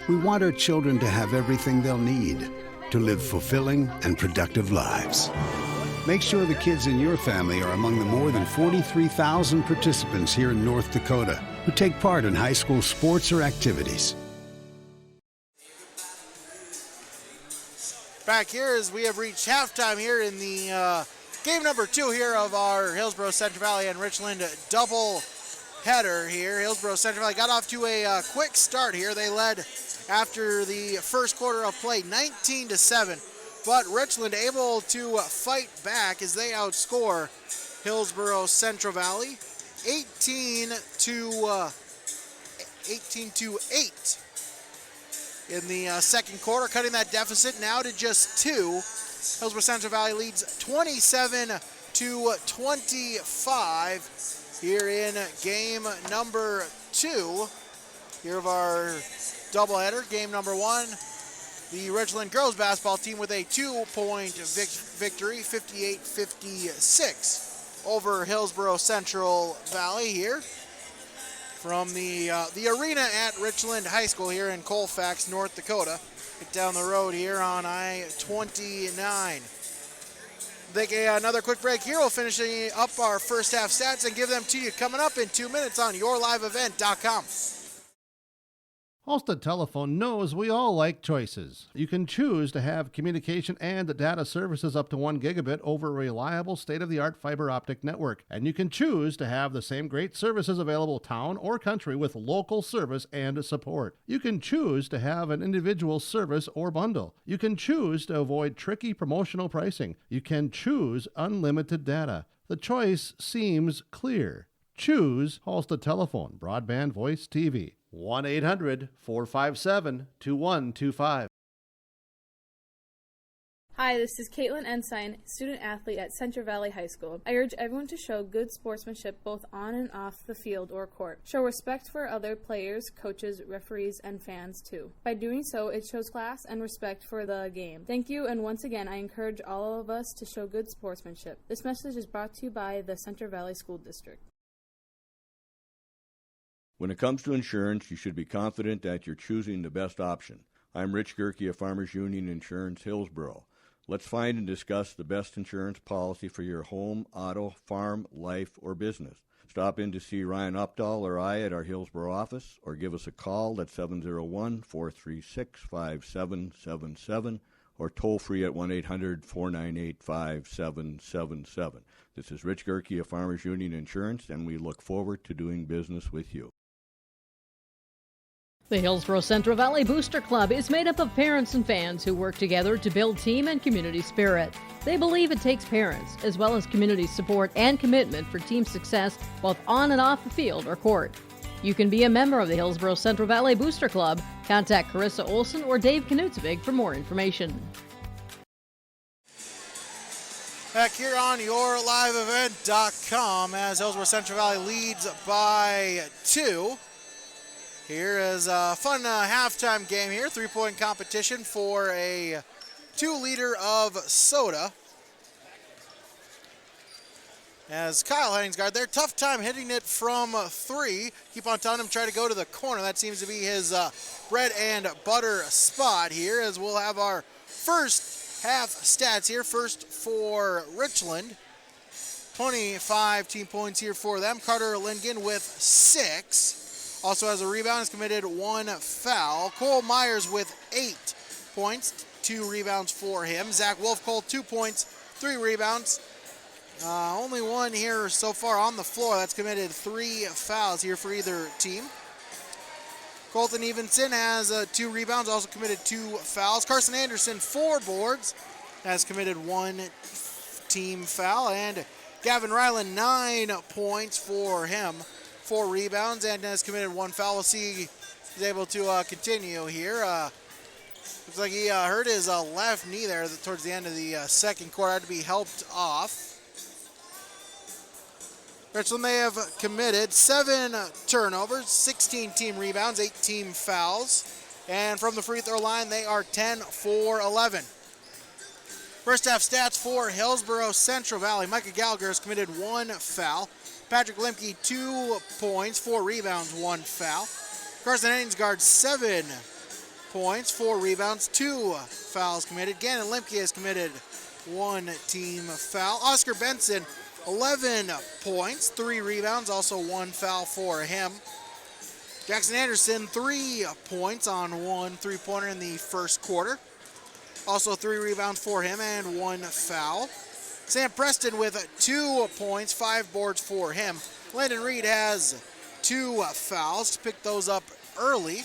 We want our children to have everything they'll need to live fulfilling and productive lives. Make sure the kids in your family are among the more than 43,000 participants here in North Dakota who take part in high school sports or activities. Back here as we have reached halftime here in the game number 2 here of our Hillsborough Central Valley and Richland double header here. Hillsborough Central Valley got off to a quick start here. They led after the first quarter of play 19-7, but Richland able to fight back as they outscore Hillsborough Central Valley 18-8 in the second quarter, cutting that deficit now to just 2. Hillsborough Central Valley leads 27-25 here in game number 2 here of our doubleheader. Game number 1, the Richland girls basketball team with a 2-point victory, 58-56 over Hillsborough Central Valley here from the arena at Richland High School here in Colfax, North Dakota. Get down the road here on I-29. Take another quick break here. We'll finish up our first half stats and give them to you coming up in 2 minutes on yourliveevent.com. Halstead Telephone knows we all like choices. You can choose to have communication and data services up to 1 gigabit over a reliable state-of-the-art fiber optic network. And you can choose to have the same great services available town or country with local service and support. You can choose to have an individual service or bundle. You can choose to avoid tricky promotional pricing. You can choose unlimited data. The choice seems clear. Choose Halstead Telephone, broadband voice TV. 1-800-457-2125. Hi, this is Caitlin Ensign, student athlete at Central Valley High School. I urge everyone to show good sportsmanship both on and off the field or court. Show respect for other players, coaches, referees, and fans too. By doing so, it shows class and respect for the game. Thank you, and once again, I encourage all of us to show good sportsmanship. This message is brought to you by the Central Valley School District. When it comes to insurance, you should be confident that you're choosing the best option. I'm Rich Gerke of Farmers Union Insurance, Hillsborough. Let's find and discuss the best insurance policy for your home, auto, farm, life, or business. Stop in to see Ryan Updahl or I at our Hillsborough office, or give us a call at 701-436-5777, or toll free at 1-800-498-5777. This is Rich Gerke of Farmers Union Insurance, and we look forward to doing business with you. The Hillsborough Central Valley Booster Club is made up of parents and fans who work together to build team and community spirit. They believe it takes parents, as well as community support and commitment for team success, both on and off the field or court. You can be a member of the Hillsborough Central Valley Booster Club. Contact Carissa Olson or Dave Knutsvig for more information. Back here on yourliveevent.com as Hillsborough Central Valley leads by 2. Here is a fun halftime game here. 3-point competition for a 2-liter of soda. As Kyle Henningsgaard there, tough time hitting it from 3. Keep on telling him try to go to the corner. That seems to be his bread and butter spot here, as we'll have our first half stats here. First for Richland. 25 team points here for them. Carter Lindgren with 6. Also has a rebound, has committed 1 foul. Cole Myers with 8 points, 2 rebounds for him. Zach Wolf-Cole, 2 points, 3 rebounds. Only one here so far on the floor that's committed 3 fouls here for either team. Colton Evenson has 2 rebounds, also committed 2 fouls. Carson Anderson, 4 boards, has committed 1 team foul. And Gavin Ryland, 9 points for him. 4 rebounds and has committed 1 foul. We'll see if he's able to continue here. Looks like he hurt his left knee there towards the end of the second quarter. Had to be helped off. Richland, they have committed 7 turnovers, 16 team rebounds, 8 team fouls. And from the free throw line, they are 10 for 11. First half stats for Hillsboro Central Valley. Micah Gallagher has committed 1 foul. Patrick Limke, 2 points, 4 rebounds, 1 foul. Carson Henningsgaard, 7 points, 4 rebounds, 2 fouls committed. Gannon Limke has committed 1 team foul. Oscar Benson, 11 points, 3 rebounds, also 1 foul for him. Jackson Anderson, 3 points on 1 3-pointer in the first quarter. Also 3 rebounds for him and 1 foul. Sam Preston with 2 points, 5 boards for him. Landon Reed has 2 fouls, picked those up early.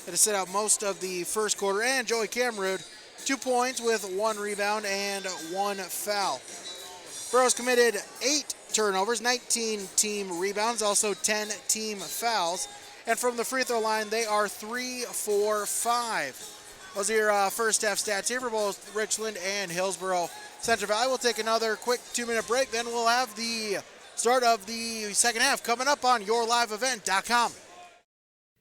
Had to sit out most of the first quarter. And Joey Camrud, 2 points with 1 rebound and 1 foul. Burros committed 8 turnovers, 19 team rebounds, also 10 team fouls. And from the free throw line, they are 3 for 5. Those are your first half stats here for both Richland and Hillsboro Central Valley. We'll take another quick 2-minute break, then we'll have the start of the second half coming up on yourliveevent.com.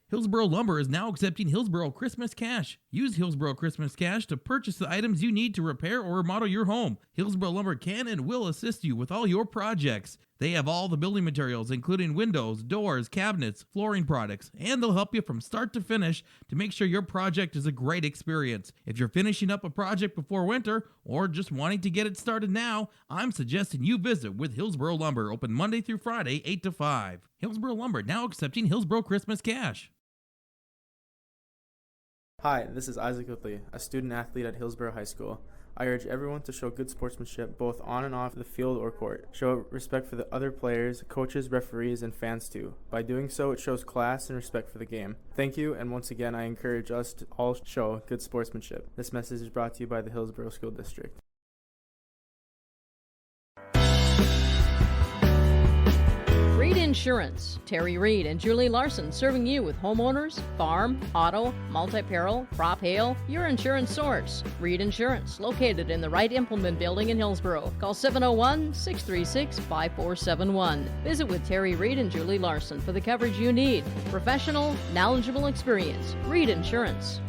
Hillsboro Lumber is now accepting Hillsboro Christmas Cash. Use Hillsboro Christmas Cash to purchase the items you need to repair or remodel your home. Hillsboro Lumber can and will assist you with all your projects. They have all the building materials, including windows, doors, cabinets, flooring products, and they'll help you from start to finish to make sure your project is a great experience. If you're finishing up a project before winter or just wanting to get it started now, I'm suggesting you visit with Hillsboro Lumber, open Monday through Friday, 8 to 5. Hillsboro Lumber now accepting Hillsboro Christmas Cash. Hi, this is Isaac Whitley, a student athlete at Hillsboro High School. I urge everyone to show good sportsmanship both on and off the field or court. Show respect for the other players, coaches, referees, and fans too. By doing so, it shows class and respect for the game. Thank you, and once again, I encourage us to all show good sportsmanship. This message is brought to you by the Hillsboro School District. Reed Insurance. Terry Reed and Julie Larson serving you with homeowners, farm, auto, multi-peril, crop hail, your insurance source. Reed Insurance, located in the Wright Implement Building in Hillsboro. Call 701-636-5471. Visit with Terry Reed and Julie Larson for the coverage you need. Professional, knowledgeable experience. Reed Insurance.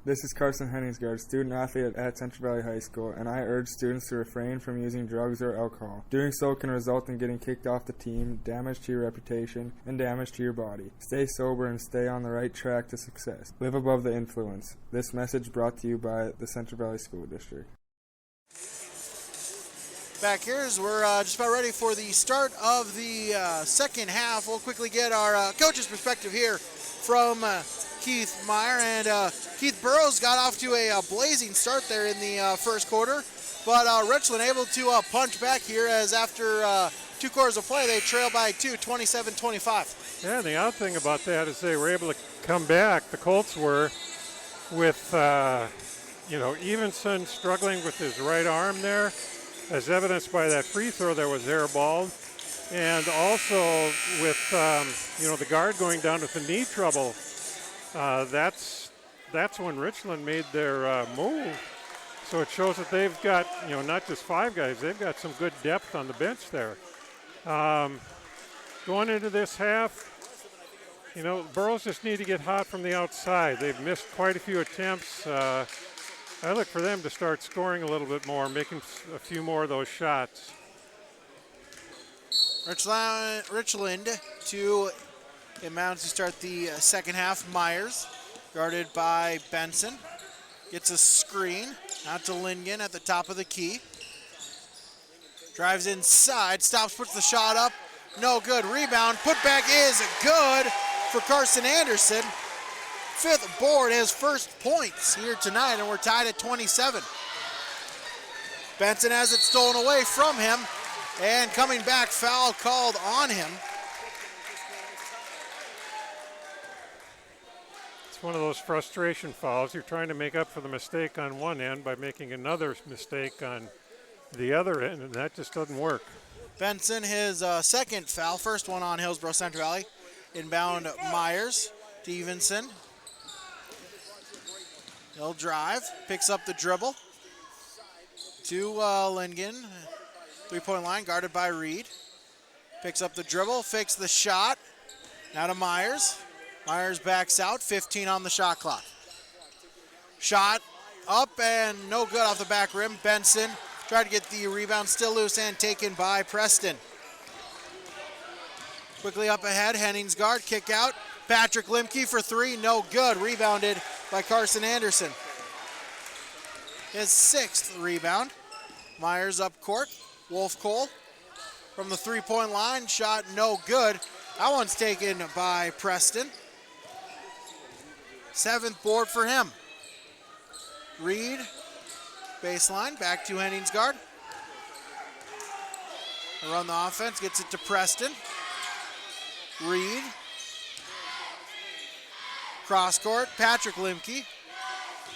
This is Carson Henningsgaard, student athlete at Central Valley High School, and I urge students to refrain from using drugs or alcohol. Doing so can result in getting kicked off the team, damage to your reputation, and damage to your body. Stay sober and stay on the right track to success. Live above the influence. This message brought to you by the Central Valley School District. Back here as we're just about ready for the start of the second half. We'll quickly get our coach's perspective here from Keith Meyer. And Keith Burros got off to a blazing start there in the first quarter, but Richland able to punch back here as after 2 quarters of play, they trail by 2, 27-25. Yeah, and the odd thing about that is they were able to come back, the Colts were, with, Evenson struggling with his right arm there, as evidenced by that free throw that was airballed. And also with, the guard going down with the knee trouble. That's when Richland made their move. So it shows that they've got, not just 5 guys, they've got some good depth on the bench there. Going into this half, Burros just need to get hot from the outside. They've missed quite a few attempts. I look for them to start scoring a little bit more, making a few more of those shots. Richland to inbounds to start the second half. Myers, guarded by Benson, gets a screen out to Lingen at the top of the key. Drives inside, stops, puts the shot up. No good. Rebound. Putback is good for Carson Anderson. 5th board, his first points here tonight, and we're tied at 27. Benson has it stolen away from him, and coming back, foul called on him. It's one of those frustration fouls. You're trying to make up for the mistake on one end by making another mistake on the other end, and that just doesn't work. Benson, his second foul, first one on Hillsboro Central Valley. Inbound Myers, Stevenson. He'll drive, picks up the dribble to Lingen. 3-point line, guarded by Reed. Picks up the dribble, fakes the shot. Now to Myers. Myers backs out, 15 on the shot clock. Shot up and no good off the back rim. Benson tried to get the rebound, still loose and taken by Preston. Quickly up ahead, Henningsgaard, kick out. Patrick Limke for three, no good. Rebounded by Carson Anderson. His sixth rebound. Myers up court. Wolf Cole from the three-point line, shot no good. That one's taken by Preston. Seventh board for him. Reed, baseline, back to Henningsgaard. Run the offense, gets it to Preston. Reed. Cross court, Patrick Limke.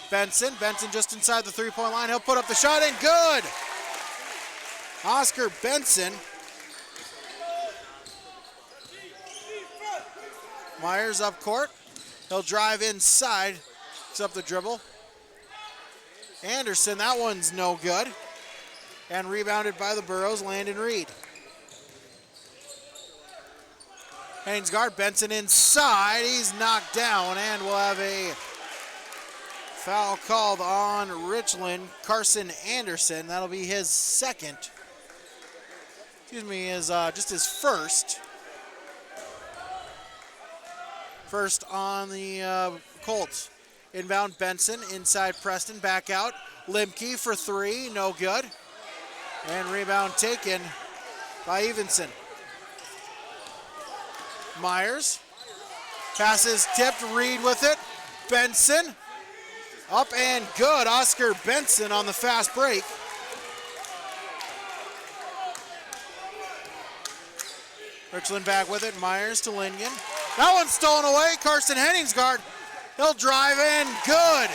Benson just inside the three-point line. He'll put up the shot and good! Oscar Benson. Myers up court. He'll drive inside. Picks up the dribble. Anderson, that one's no good. And rebounded by the Burros, Landon Reed. Henningsgaard, Benson inside. He's knocked down, and we'll have a foul called on Richland. Carson Anderson, that'll be his second. Just his first. First on the Colts. Inbound Benson, inside Preston, back out. Limke for three, no good. And rebound taken by Evenson. Myers. Passes tipped, Reed with it. Benson. Up and good. Oscar Benson on the fast break. Richland back with it. Myers to Linigan. That one's stolen away. Carson Henningsgaard. He'll drive in. Good.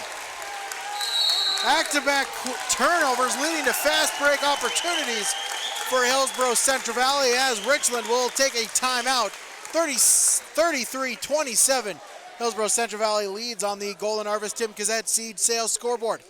Back-to-back turnovers leading to fast break opportunities for Hillsborough Central Valley as Richland will take a timeout. 33-27. Hillsborough Central Valley leads on the Golden Harvest Tim Kazette Seed Sales scoreboard.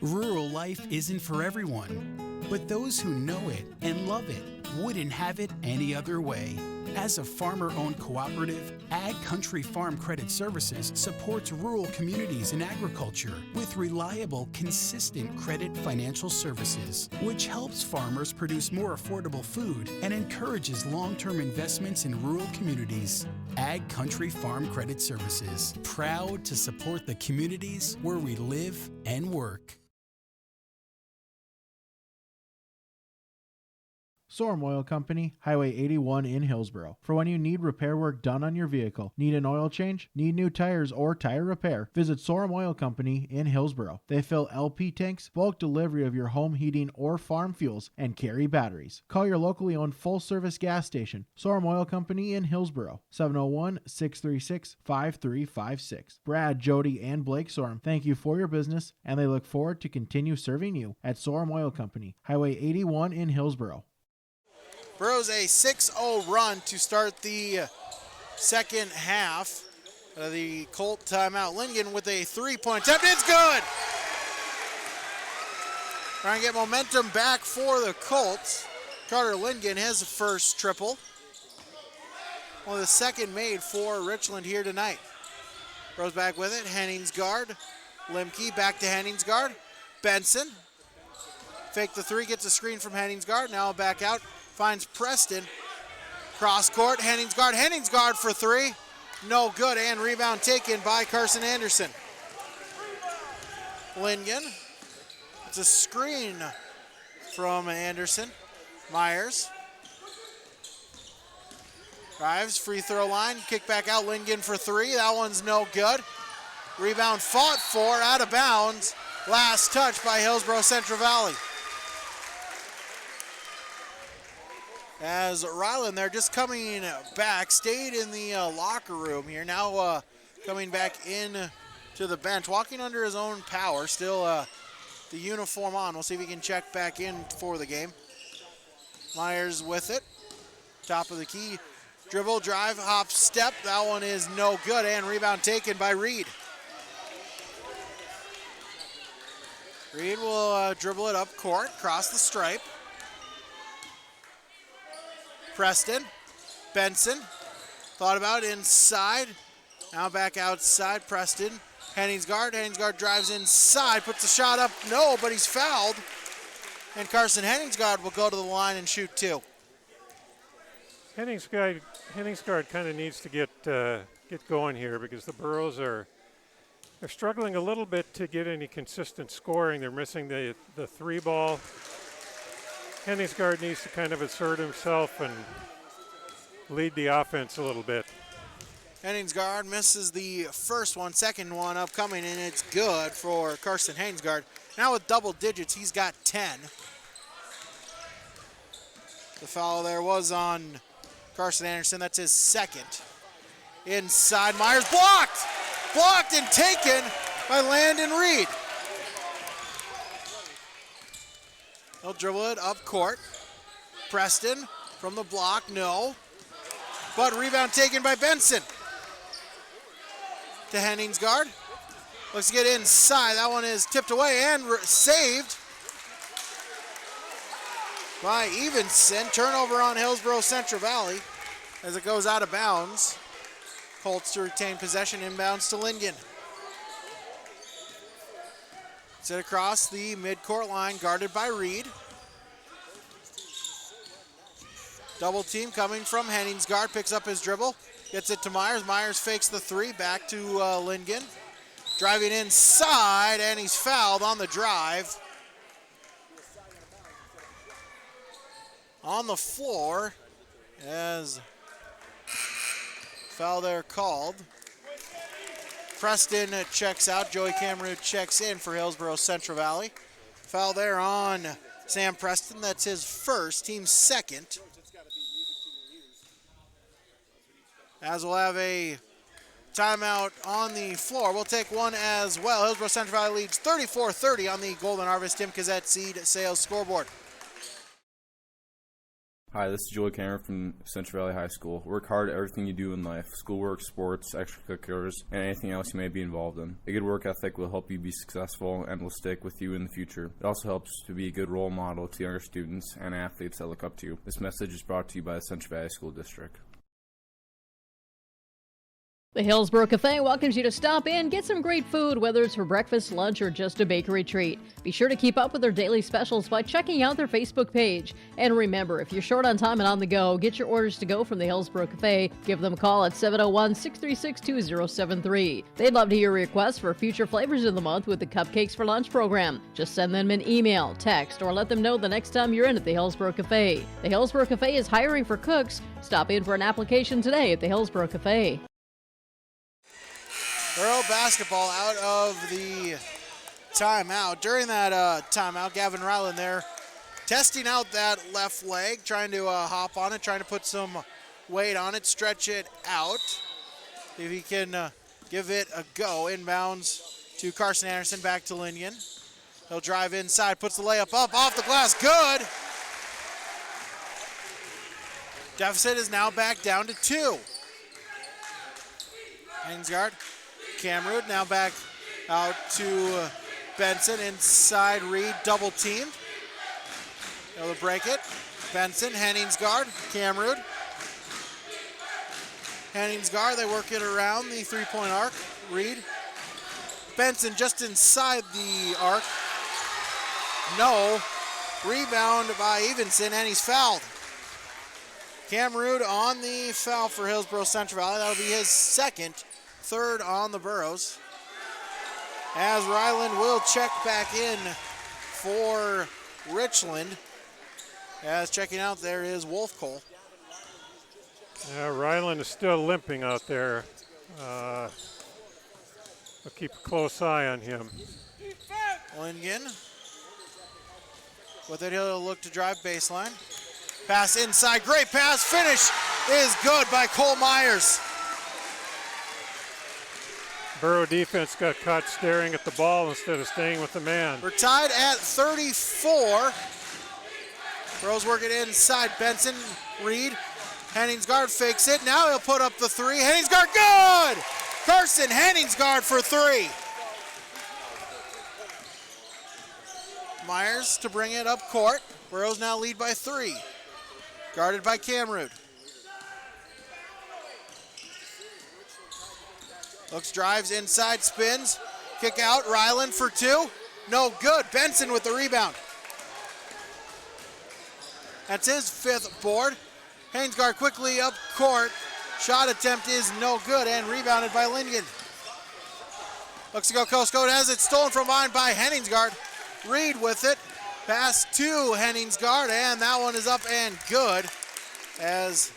Rural life isn't for everyone, but those who know it and love it wouldn't have it any other way. As a farmer-owned cooperative, Ag Country Farm Credit Services supports rural communities in agriculture with reliable, consistent credit financial services, which helps farmers produce more affordable food and encourages long-term investments in rural communities. Ag Country Farm Credit Services, proud to support the communities where we live and work. Sorum Oil Company, Highway 81 in Hillsborough. For when you need repair work done on your vehicle, need an oil change, need new tires or tire repair, visit Sorum Oil Company in Hillsborough. They fill LP tanks, bulk delivery of your home heating or farm fuels, and carry batteries. Call your locally owned full-service gas station, Sorum Oil Company in Hillsborough, 701-636-5356. Brad, Jody, and Blake Sorum thank you for your business, and they look forward to continue serving you at Sorum Oil Company, Highway 81 in Hillsborough. Burros a 6-0 run to start the second half of the Colt timeout. Linigan with a three-point attempt. It's good! Trying to get momentum back for the Colts. Carter Linigan, his first triple. Well, the second made for Richland here tonight. Burros back with it. Henningsgaard. Limke back to Henningsgaard. Benson. Fake the three, gets a screen from Henningsgaard. Now back out. Finds Preston. Cross court, Henningsgaard for three. No good, and rebound taken by Carson Anderson. Linigan. It's a screen from Anderson. Myers. Drives, free throw line, kick back out, Linigan for three. That one's no good. Rebound fought for, out of bounds. Last touch by Hillsborough Central Valley. As Ryland there just coming back, stayed in the locker room here. Now coming back in to the bench, walking under his own power. Still the uniform on. We'll see if he can check back in for the game. Myers with it. Top of the key. Dribble, drive, hop, step. That one is no good, and rebound taken by Reed. Reed will dribble it up court, cross the stripe. Preston. Benson. Thought about inside. Now back outside. Preston. Henningsgaard. Henningsgaard drives inside. Puts the shot up. No, but he's fouled. And Carson Henningsgaard will go to the line and shoot 2. Henningsgaard kind of needs to get going here because the Burros they're struggling a little bit to get any consistent scoring. They're missing the 3 ball. Henningsgaard needs to kind of assert himself and lead the offense a little bit. Henningsgaard misses the first one, second one upcoming, and it's good for Carson Henningsgaard. Now with double digits, he's got 10. The foul there was on Carson Anderson. That's his second. Inside, Myers blocked! Blocked and taken by Landon Reed. He'll dribble it up court. Preston from the block, no. But rebound taken by Benson. To Henningsgaard. Looks to get inside. That one is tipped away and saved by Evenson. Turnover on Hillsborough Central Valley as it goes out of bounds. Colts to retain possession, inbounds to Lingen. Set across the midcourt line, guarded by Reed. Double team coming from Henningsgaard, picks up his dribble, gets it to Myers. Myers fakes the 3, back to Lingen. Driving inside, and he's fouled on the drive. On the floor, as foul there called. Preston checks out. Joey Cameron checks in for Hillsborough Central Valley. Foul there on Sam Preston. That's his first, team second. As we'll have a timeout on the floor. We'll take one as well. Hillsborough Central Valley leads 34-30 on the Golden Harvest Tim Kazette Seed Sales scoreboard. Hi, this is Joey Cameron from Central Valley High School. Work hard at everything you do in life, schoolwork, sports, extracurriculars, and anything else you may be involved in. A good work ethic will help you be successful and will stick with you in the future. It also helps to be a good role model to younger students and athletes that look up to you. This message is brought to you by the Central Valley School District. The Hillsborough Cafe welcomes you to stop in, get some great food, whether it's for breakfast, lunch, or just a bakery treat. Be sure to keep up with their daily specials by checking out their Facebook page. And remember, if you're short on time and on the go, get your orders to go from the Hillsborough Cafe. Give them a call at 701-636-2073. They'd love to hear your requests for future flavors of the month with the Cupcakes for Lunch program. Just send them an email, text, or let them know the next time you're in at the Hillsborough Cafe. The Hillsborough Cafe is hiring for cooks. Stop in for an application today at the Hillsborough Cafe. Borough basketball out of the timeout. During that timeout, Gavin Ryland there testing out that left leg, trying to hop on it, trying to put some weight on it, stretch it out. If he can give it a go. Inbounds to Carson Anderson, back to Linian. He'll drive inside, puts the layup up, off the glass, good. Deficit is now back down to 2. Henningsgaard. Camrud now back out to Benson. Inside Reed, double teamed. They'll break it. Benson, Henningsgaard, Camrud. Henningsgaard, they work it around the 3-point arc. Reed. Benson just inside the arc. No. Rebound by Evenson, and he's fouled. Camrud on the foul for Hillsborough Central Valley. That'll be his second. Third on the Burros. As Ryland will check back in for Richland. As checking out there is Wolf Cole. Yeah, Ryland is still limping out there. We'll keep a close eye on him. Lingen. With it, he'll look to drive baseline. Pass inside, great pass, finish is good by Cole Myers. Burrow defense got caught staring at the ball instead of staying with the man. We're tied at 34. Burrows working inside. Benson, Reed. Henningsgaard fakes it. Now he'll put up the 3. Henningsgaard, good! Carson Henningsgaard for 3. Myers to bring it up court. Burrows now lead by 3. guarded by Camrud. Looks, drives inside, spins, kick out, Ryland for two. No good, Benson with the rebound. That's his fifth board. Hainsgaard quickly up court. Shot attempt is no good and rebounded by Lingen. Looks to go coast code, has it stolen from behind by Henningsgaard. Reed with it. Pass to Henningsgaard, and that one is up and good. As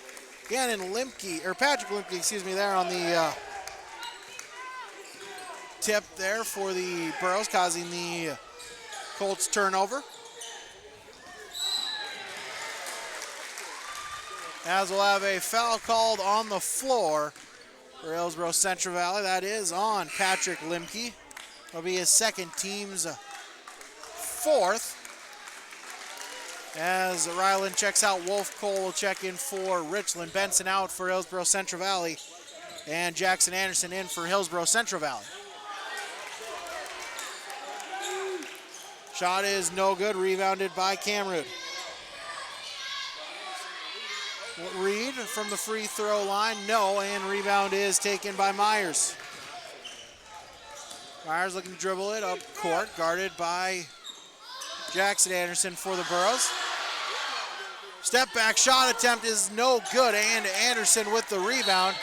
Patrick Limke, there on the tip there for the Burros, causing the Colts turnover. As we'll have a foul called on the floor for Hillsborough Central Valley. That is on Patrick Limke. It'll be his second, team's fourth. As Ryland checks out, Wolf Cole will check in for Richland. Benson out for Hillsborough Central Valley. And Jackson Anderson in for Hillsborough Central Valley. Shot is no good, rebounded by Camrud. Reed from the free throw line, no, and rebound is taken by Myers. Myers looking to dribble it up court, guarded by Jackson Anderson for the Burros. Step back shot attempt is no good, and Anderson with the rebound.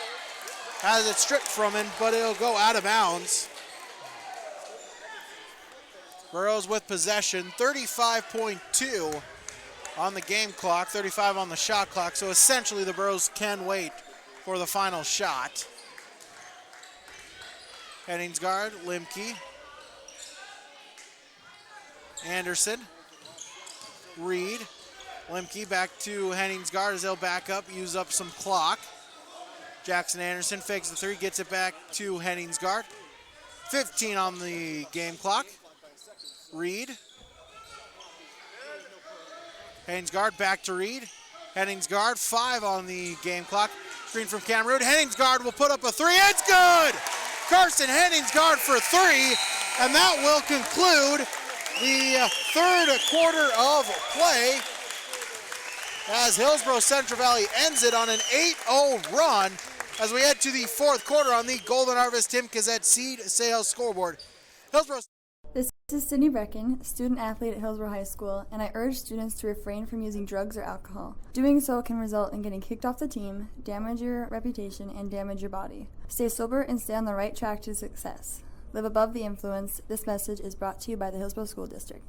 Has it stripped from him, but it'll go out of bounds. Burros with possession, 35.2 on the game clock, 35 on the shot clock, so essentially the Burros can wait for the final shot. Henningsgaard, Limke, Anderson, Reed, Limke back to Henningsgaard as they'll back up, use up some clock. Jackson Anderson fakes the three, gets it back to Henningsgaard. 15 on the game clock. Reed. Henningsgaard back to Reed. Henningsgaard, 5 on the game clock. Screen from Camrud. Henningsgaard will put up a three. It's good! Carson Henningsgaard for 3, and that will conclude the third quarter of play as Hillsborough Central Valley ends it on an 8-0 run as we head to the fourth quarter on the Golden Harvest Tim Kazette Seed Sales scoreboard. Hillsborough. This is Sydney Brecken, student athlete at Hillsborough High School, and I urge students to refrain from using drugs or alcohol. Doing so can result in getting kicked off the team, damage your reputation, and damage your body. Stay sober and stay on the right track to success. Live above the influence. This message is brought to you by the Hillsborough School District.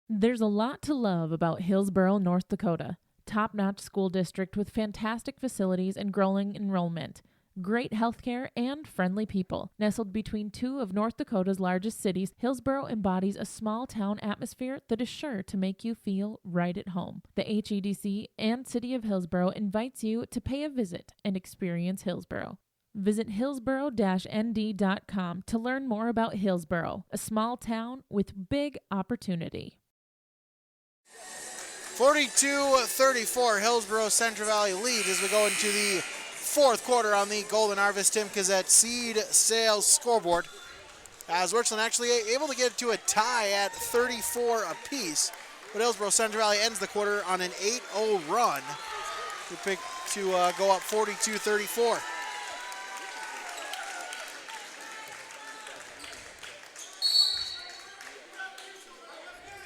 There's a lot to love about Hillsborough, North Dakota. Top-notch school district with fantastic facilities and growing enrollment. Great healthcare and friendly people. Nestled between two of North Dakota's largest cities, Hillsborough embodies a small-town atmosphere that is sure to make you feel right at home. The HEDC and City of Hillsborough invites you to pay a visit and experience Hillsborough. Visit hillsborough-nd.com to learn more about Hillsborough, a small town with big opportunity. 42-34, Hillsborough Central Valley lead as we go into the fourth quarter on the Golden Harvest Tim Kazette Seed Sales scoreboard. As Richland actually able to get to a tie at 34 apiece, but Hillsborough Central Valley ends the quarter on an 8-0 run to go up 42-34.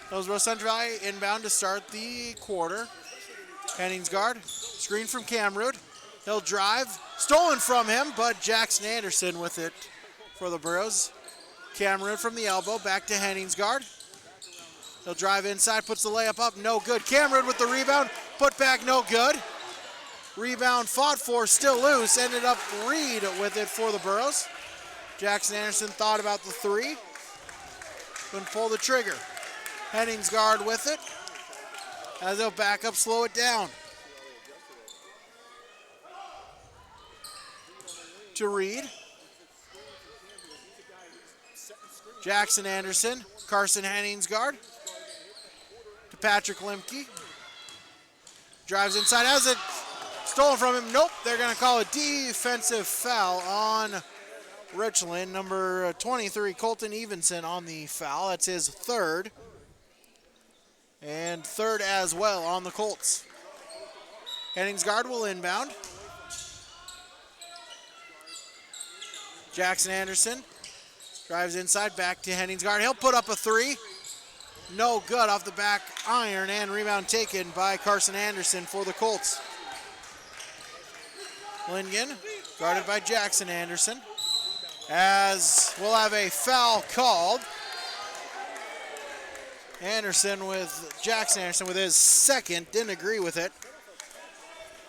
Hillsborough Central Valley inbound to start the quarter. Henningsgaard, screen from Camrud. He'll drive, stolen from him, but Jackson Anderson with it for the Burros. Camrud from the elbow, back to Henningsgaard. He'll drive inside, puts the layup up, no good. Camrud with the rebound, put back, no good. Rebound fought for, still loose, ended up Reed with it for the Burros. Jackson Anderson thought about the three, couldn't pull the trigger. Henningsgaard with it, as they'll back up, slow it down. To Reed. Jackson Anderson, Carson Henningsgaard. To Patrick Limke. Drives inside, has it stolen from him. Nope, they're going to call a defensive foul on Richland. Number 23, Colton Evenson on the foul. That's his third. And third as well on the Colts. Henningsgaard will inbound. Jackson Anderson drives inside, back to Henningsgaard. He'll put up a three. No good off the back iron, and rebound taken by Carson Anderson for the Colts. Lingen guarded by Jackson Anderson, as we'll have a foul called. Jackson Anderson with his second, didn't agree with it.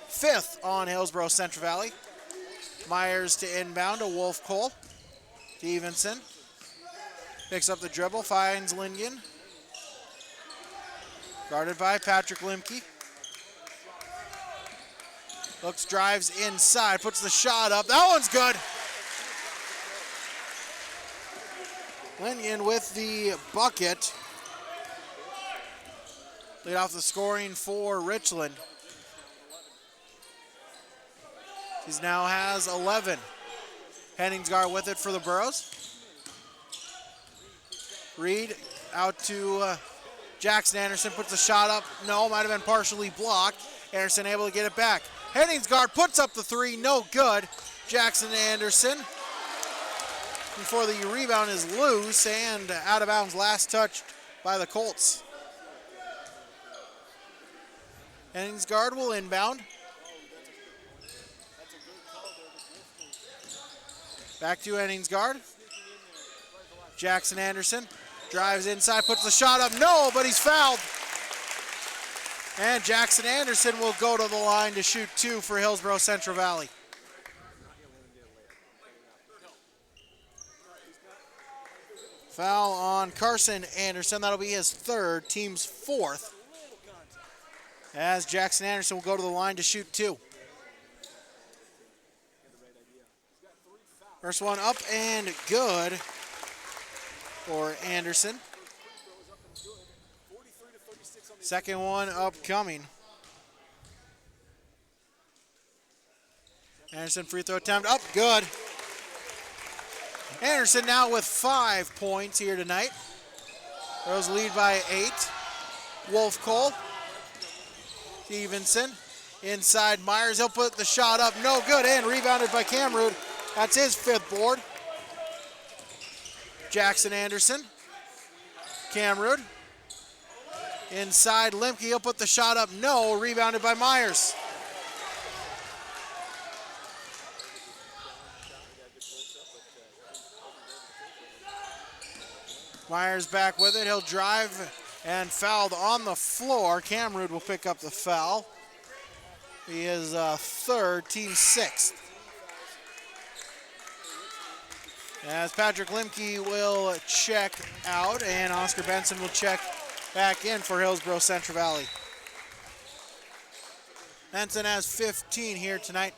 Fifth on Hillsborough Central Valley. Myers to inbound to Wolf Cole. Stevenson picks up the dribble, finds Lingen. Guarded by Patrick Limke. Looks, drives inside, puts the shot up. That one's good. Lingen with the bucket. Lead off the scoring for Richland. He now has 11. Henningsgaard with it for the Burros. Reed out to Jackson Anderson, puts the shot up. No, might have been partially blocked. Anderson able to get it back. Henningsgaard puts up the three, no good. Jackson Anderson, before the rebound is loose and out of bounds, last touched by the Colts. Henningsgaard will inbound. Back to Henningsgaard. Jackson Anderson drives inside, puts the shot up. No, but he's fouled. And Jackson Anderson will go to the line to shoot two for Hillsborough Central Valley. Foul on Carson Anderson. That'll be his third, team's fourth. As Jackson Anderson will go to the line to shoot two. First one up and good for Anderson. Second one upcoming. Anderson free throw attempt up, good. Anderson now with 5 points here tonight. Those lead by 8. Wolf Cole. Stevenson inside Myers. He'll put the shot up, no good, and rebounded by Camrud. That's his 5th board. Jackson Anderson. Camrud. Inside Limke, he'll put the shot up, no, rebounded by Myers. Myers back with it, he'll drive and fouled on the floor. Camrud will pick up the foul. He is third, team 6th. As Patrick Limke will check out and Oscar Benson will check back in for Hillsborough Central Valley. Benson has 15 here tonight.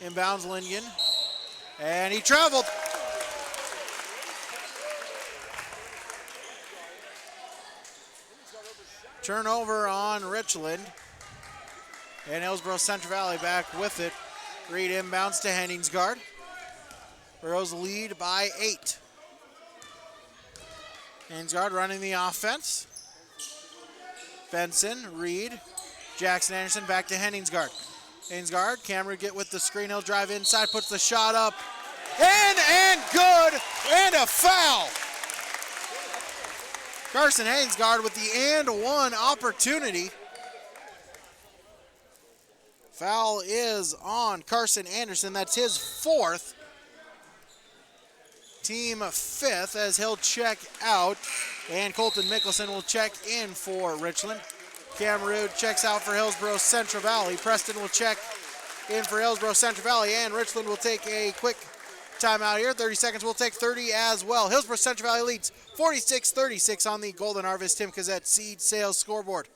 Inbounds Lingen. And he traveled. Turnover on Richland. And Hillsborough Central Valley back with it. Reed inbounds to Henningsgaard. Burros lead by 8. Henningsgaard running the offense. Benson, Reed, Jackson Anderson back to Henningsgaard. Henningsgaard, Cameron get with the screen, he'll drive inside, puts the shot up, and good, and a foul. Carson Henningsgaard with the and one opportunity. Foul is on Carson Anderson, that's his 4th. Team 5th as he'll check out, and Colton Mickelson will check in for Richland. Camrud checks out for Hillsborough Central Valley. Preston will check in for Hillsborough Central Valley, and Richland will take a quick timeout here. 30 seconds, we'll take 30 as well. Hillsborough Central Valley leads 46-36 on the Golden Harvest Tim Cazette Seed Sales scoreboard.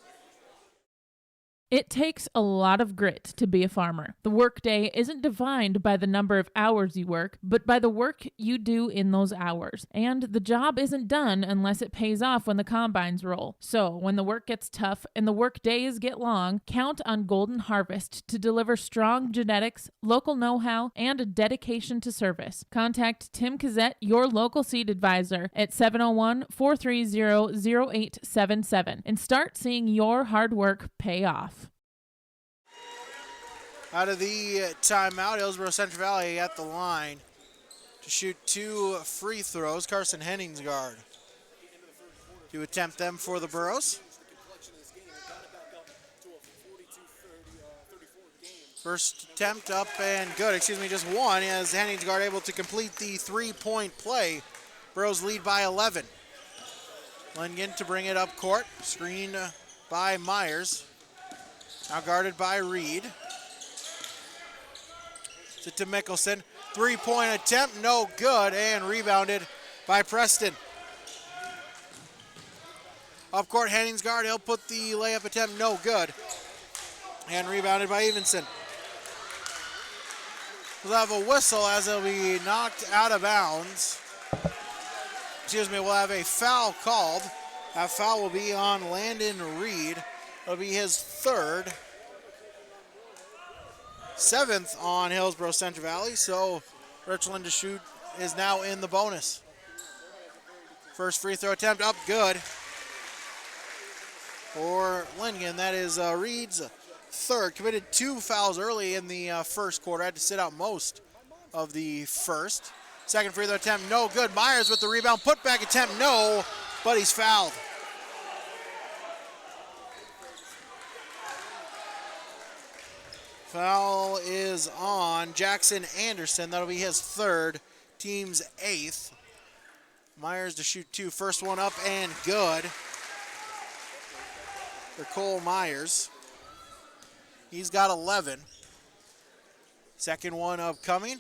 It takes a lot of grit to be a farmer. The workday isn't defined by the number of hours you work, but by the work you do in those hours. And the job isn't done unless it pays off when the combines roll. So when the work gets tough and the work days get long, count on Golden Harvest to deliver strong genetics, local know-how, and a dedication to service. Contact Tim Cassette, your local seed advisor, at 701-430-0877 and start seeing your hard work pay off. Out of the timeout, Hillsborough Central Valley at the line to shoot 2 free throws. Carson Henningsgaard to attempt them for the Burros. First attempt up and good. Just one, as Henningsgaard able to complete the 3-point play. Burros lead by 11. Lingen to bring it up court. Screen by Myers. Now guarded by Reed. To Mickelson. 3-point attempt, no good, and rebounded by Preston. Up court, Henningsgaard, he'll put the layup attempt, no good. And rebounded by Evenson. We'll have a whistle as it'll be knocked out of bounds. We'll have a foul called. That foul will be on Landon Reed. It'll be his 3rd. 7th on Hillsborough Central Valley, so Richland to shoot is now in the bonus. First free throw attempt up, good for Lingen. That is Reed's 3rd. Committed 2 fouls early in the first quarter. Had to sit out most of the first. Second free throw attempt, no good. Myers with the rebound. Putback attempt, no, but he's fouled. Foul is on Jackson Anderson. That'll be his 3rd, team's 8th. Myers to shoot 2. First one up and good for Cole Myers. He's got 11. Second one upcoming.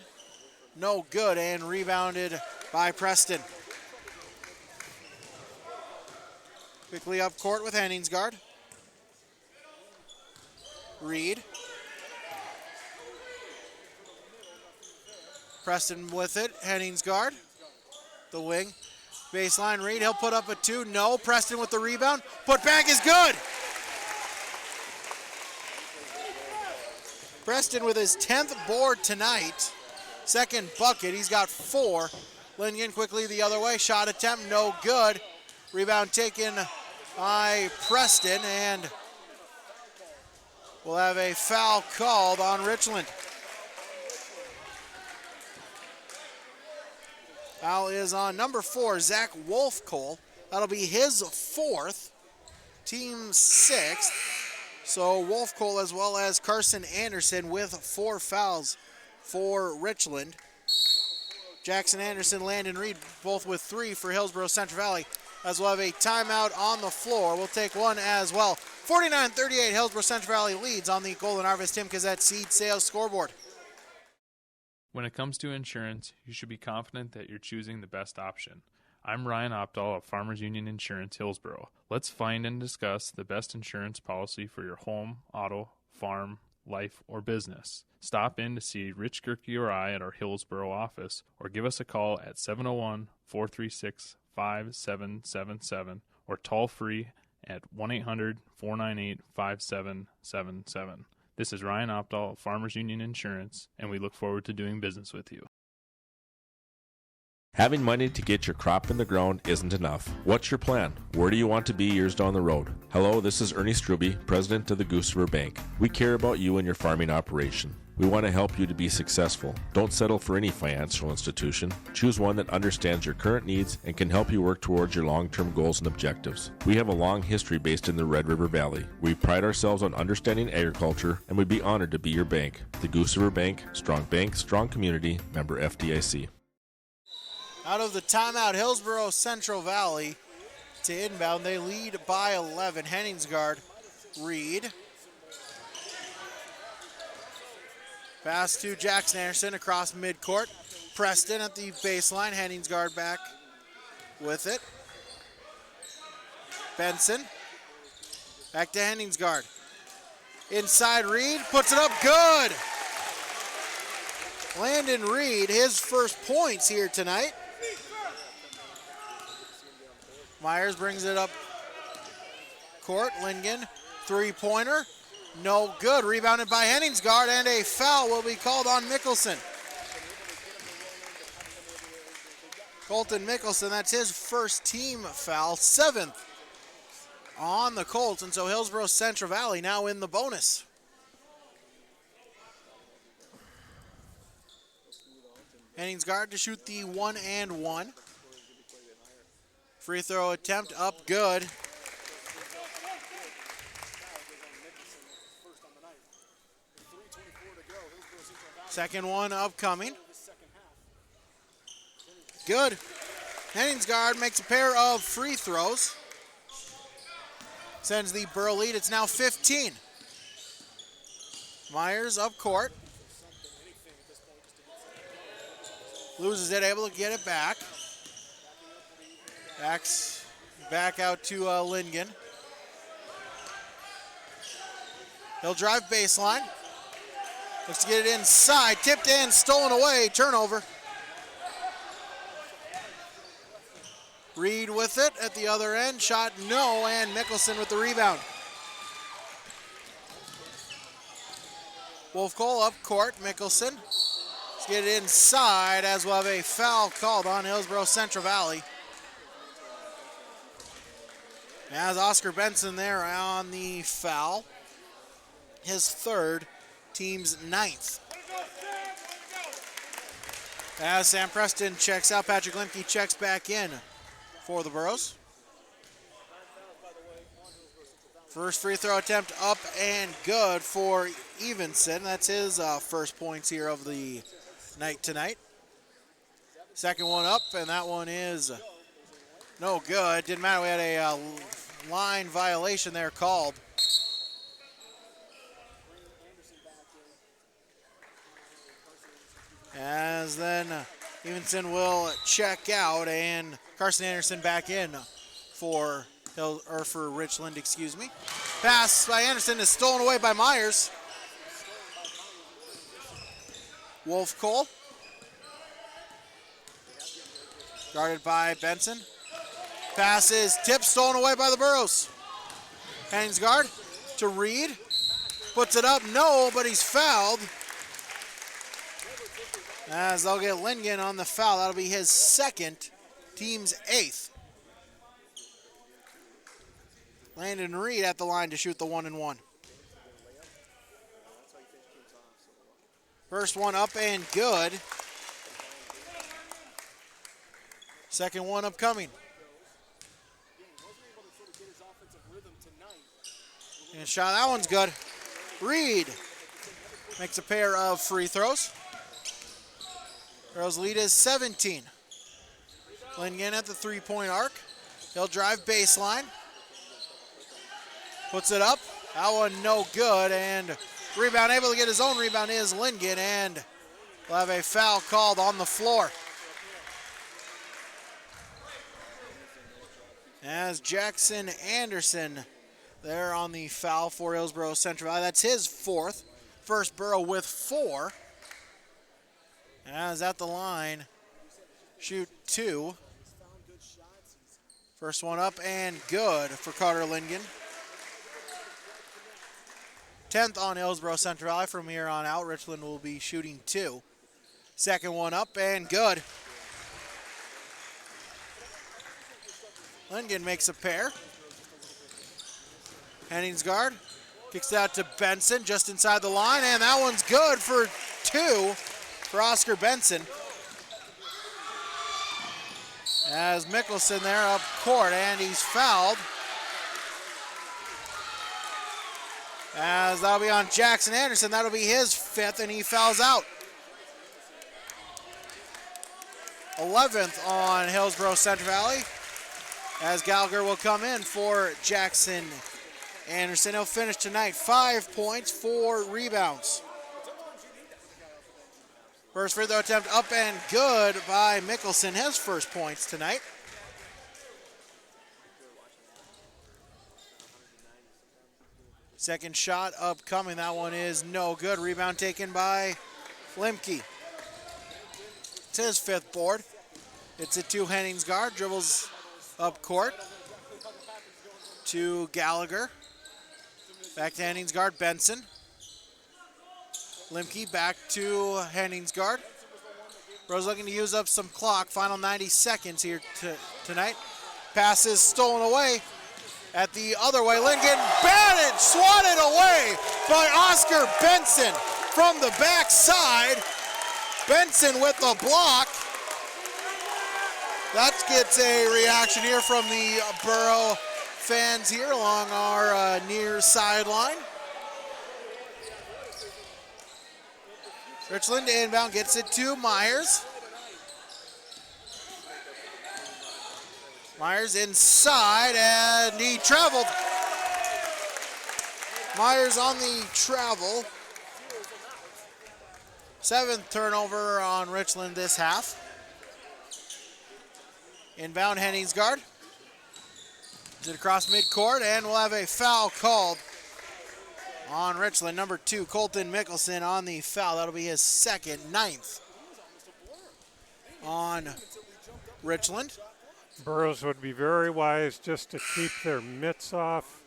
No good, and rebounded by Preston. Quickly up court with Henningsgaard. Reed. Preston with it, Henningsgaard, the wing, baseline, Reed, he'll put up a 2, no, Preston with the rebound, put back is good! Preston with his 10th board tonight, 2nd bucket, he's got 4. Lingen quickly the other way, shot attempt, no good, rebound taken by Preston, and we'll have a foul called on Richland. Foul is on number 4, Zach Wolfcole. That'll be his 4th, team 6th. So Wolfcole as well as Carson Anderson with 4 fouls for Richland. Jackson Anderson, Landon Reed, both with 3 for Hillsborough Central Valley, as we'll have a timeout on the floor. We'll take one as well. 49-38, Hillsborough Central Valley leads on the Golden Harvest Tim Cassette Seed Sales scoreboard. When it comes to insurance, you should be confident that you're choosing the best option. I'm Ryan Opdahl of Farmers Union Insurance Hillsborough. Let's find and discuss the best insurance policy for your home, auto, farm, life, or business. Stop in to see Rich Gerke or I at our Hillsborough office, or give us a call at 701-436-5777 or toll free at 1-800-498-5777. This is Ryan Opdahl of Farmers Union Insurance, and we look forward to doing business with you. Having money to get your crop in the ground isn't enough. What's your plan? Where do you want to be years down the road? Hello, this is Ernie Struby, president of the Goose River Bank. We care about you and your farming operation. We want to help you to be successful. Don't settle for any financial institution. Choose one that understands your current needs and can help you work towards your long-term goals and objectives. We have a long history based in the Red River Valley. We pride ourselves on understanding agriculture, and we'd be honored to be your bank. The Goose River Bank, strong bank, strong community, member FDIC. Out of the timeout, Hillsborough Central Valley to inbound. They lead by 11. Henningsgaard, Reed. Pass to Jackson Anderson across midcourt. Preston at the baseline. Henningsgaard back with it. Benson. Back to Henningsgaard. Inside Reed, puts it up, good. Landon Reed, his first points here tonight. Myers brings it up court. Lingen, three-pointer, no good. Rebounded by Henningsgaard, and a foul will be called on Mickelson. Colton Mickelson, that's his first team foul, 7th on the Colts, and so Hillsborough Central Valley now in the bonus. Henningsgaard to shoot the 1-and-1. Free throw attempt up, good. Second one upcoming. Good. Henningsgaard makes a pair of free throws. Sends the Burrow lead. It's now 15. Myers up court. Loses it, able to get it back. Backs back out to Lingen. He'll drive baseline. Looks to get it inside. Tipped in, stolen away, turnover. Reed with it at the other end. Shot no, and Mickelson with the rebound. Wolf Cole up court. Mickelson. Let's get it inside as we'll have a foul called on Hillsborough Central Valley. As Oscar Benson there on the foul. His third, team's 9th. As Sam Preston checks out, Patrick Limke checks back in for the Burros. First free throw attempt up and good for Evenson. That's his first points here of the night tonight. Second one up, and that one is no good. Didn't matter, we had a line violation there called. As then Evenson will check out, and Carson Anderson back in for Richland, excuse me. Pass by Anderson is stolen away by Myers. Wolf Cole. Guarded by Benson. Pass is tipped, stolen away by the Burros. Henningsgaard to Reed. Puts it up, no, but he's fouled. As they'll get Lingen on the foul. That'll be his second, team's 8th. Landon Reed at the line to shoot the 1-and-1. First one up and good. Second one upcoming. And shot, that one's good. Reed makes a pair of free throws. Burros lead is 17. Lingen at the three-point arc. He'll drive baseline. Puts it up. That one no good, and rebound, able to get his own rebound is Lingen, and we'll have a foul called on the floor. As Jackson Anderson there on the foul for Hillsborough Central Valley. That's his 4th. First Burrow with 4. As at the line, shoot 2. First one up and good for Carter Lingen. 10th on Hillsborough Central Valley. From here on out, Richland will be shooting 2. Second one up and good. Lingen makes a pair. Henningsgaard kicks it out to Benson just inside the line, and that one's good for 2 for Oscar Benson. As Mickelson there up court, and he's fouled. As that'll be on Jackson Anderson. That'll be his 5th, and he fouls out. 11th on Hillsborough Central Valley. As Gallagher will come in for Jackson Anderson. He'll finish tonight 5 points, 4 rebounds. First free throw attempt up and good by Mickelson. His first points tonight. Second shot upcoming. That one is no good. Rebound taken by Limke. It's his 5th board. It's it to Henningsgaard. Dribbles up court to Gallagher. Back to Henningsgaard. Benson. Limke back to Henningsgaard. Burros looking to use up some clock. Final 90 seconds here tonight. Pass is stolen away. At the other way, Lingen batted, swatted away by Oscar Benson from the backside. Benson with the block. That gets a reaction here from the Burro fans here along our near sideline. Richland inbound gets it to Myers. Myers inside, and he traveled. Myers on the travel. 7th turnover on Richland this half. Inbound Henningsgaard. Is it across midcourt, and we'll have a foul called on Richland. Number 2, Colton Mickelson on the foul. That'll be his 2nd, 9th on Richland. Burros would be very wise just to keep their mitts off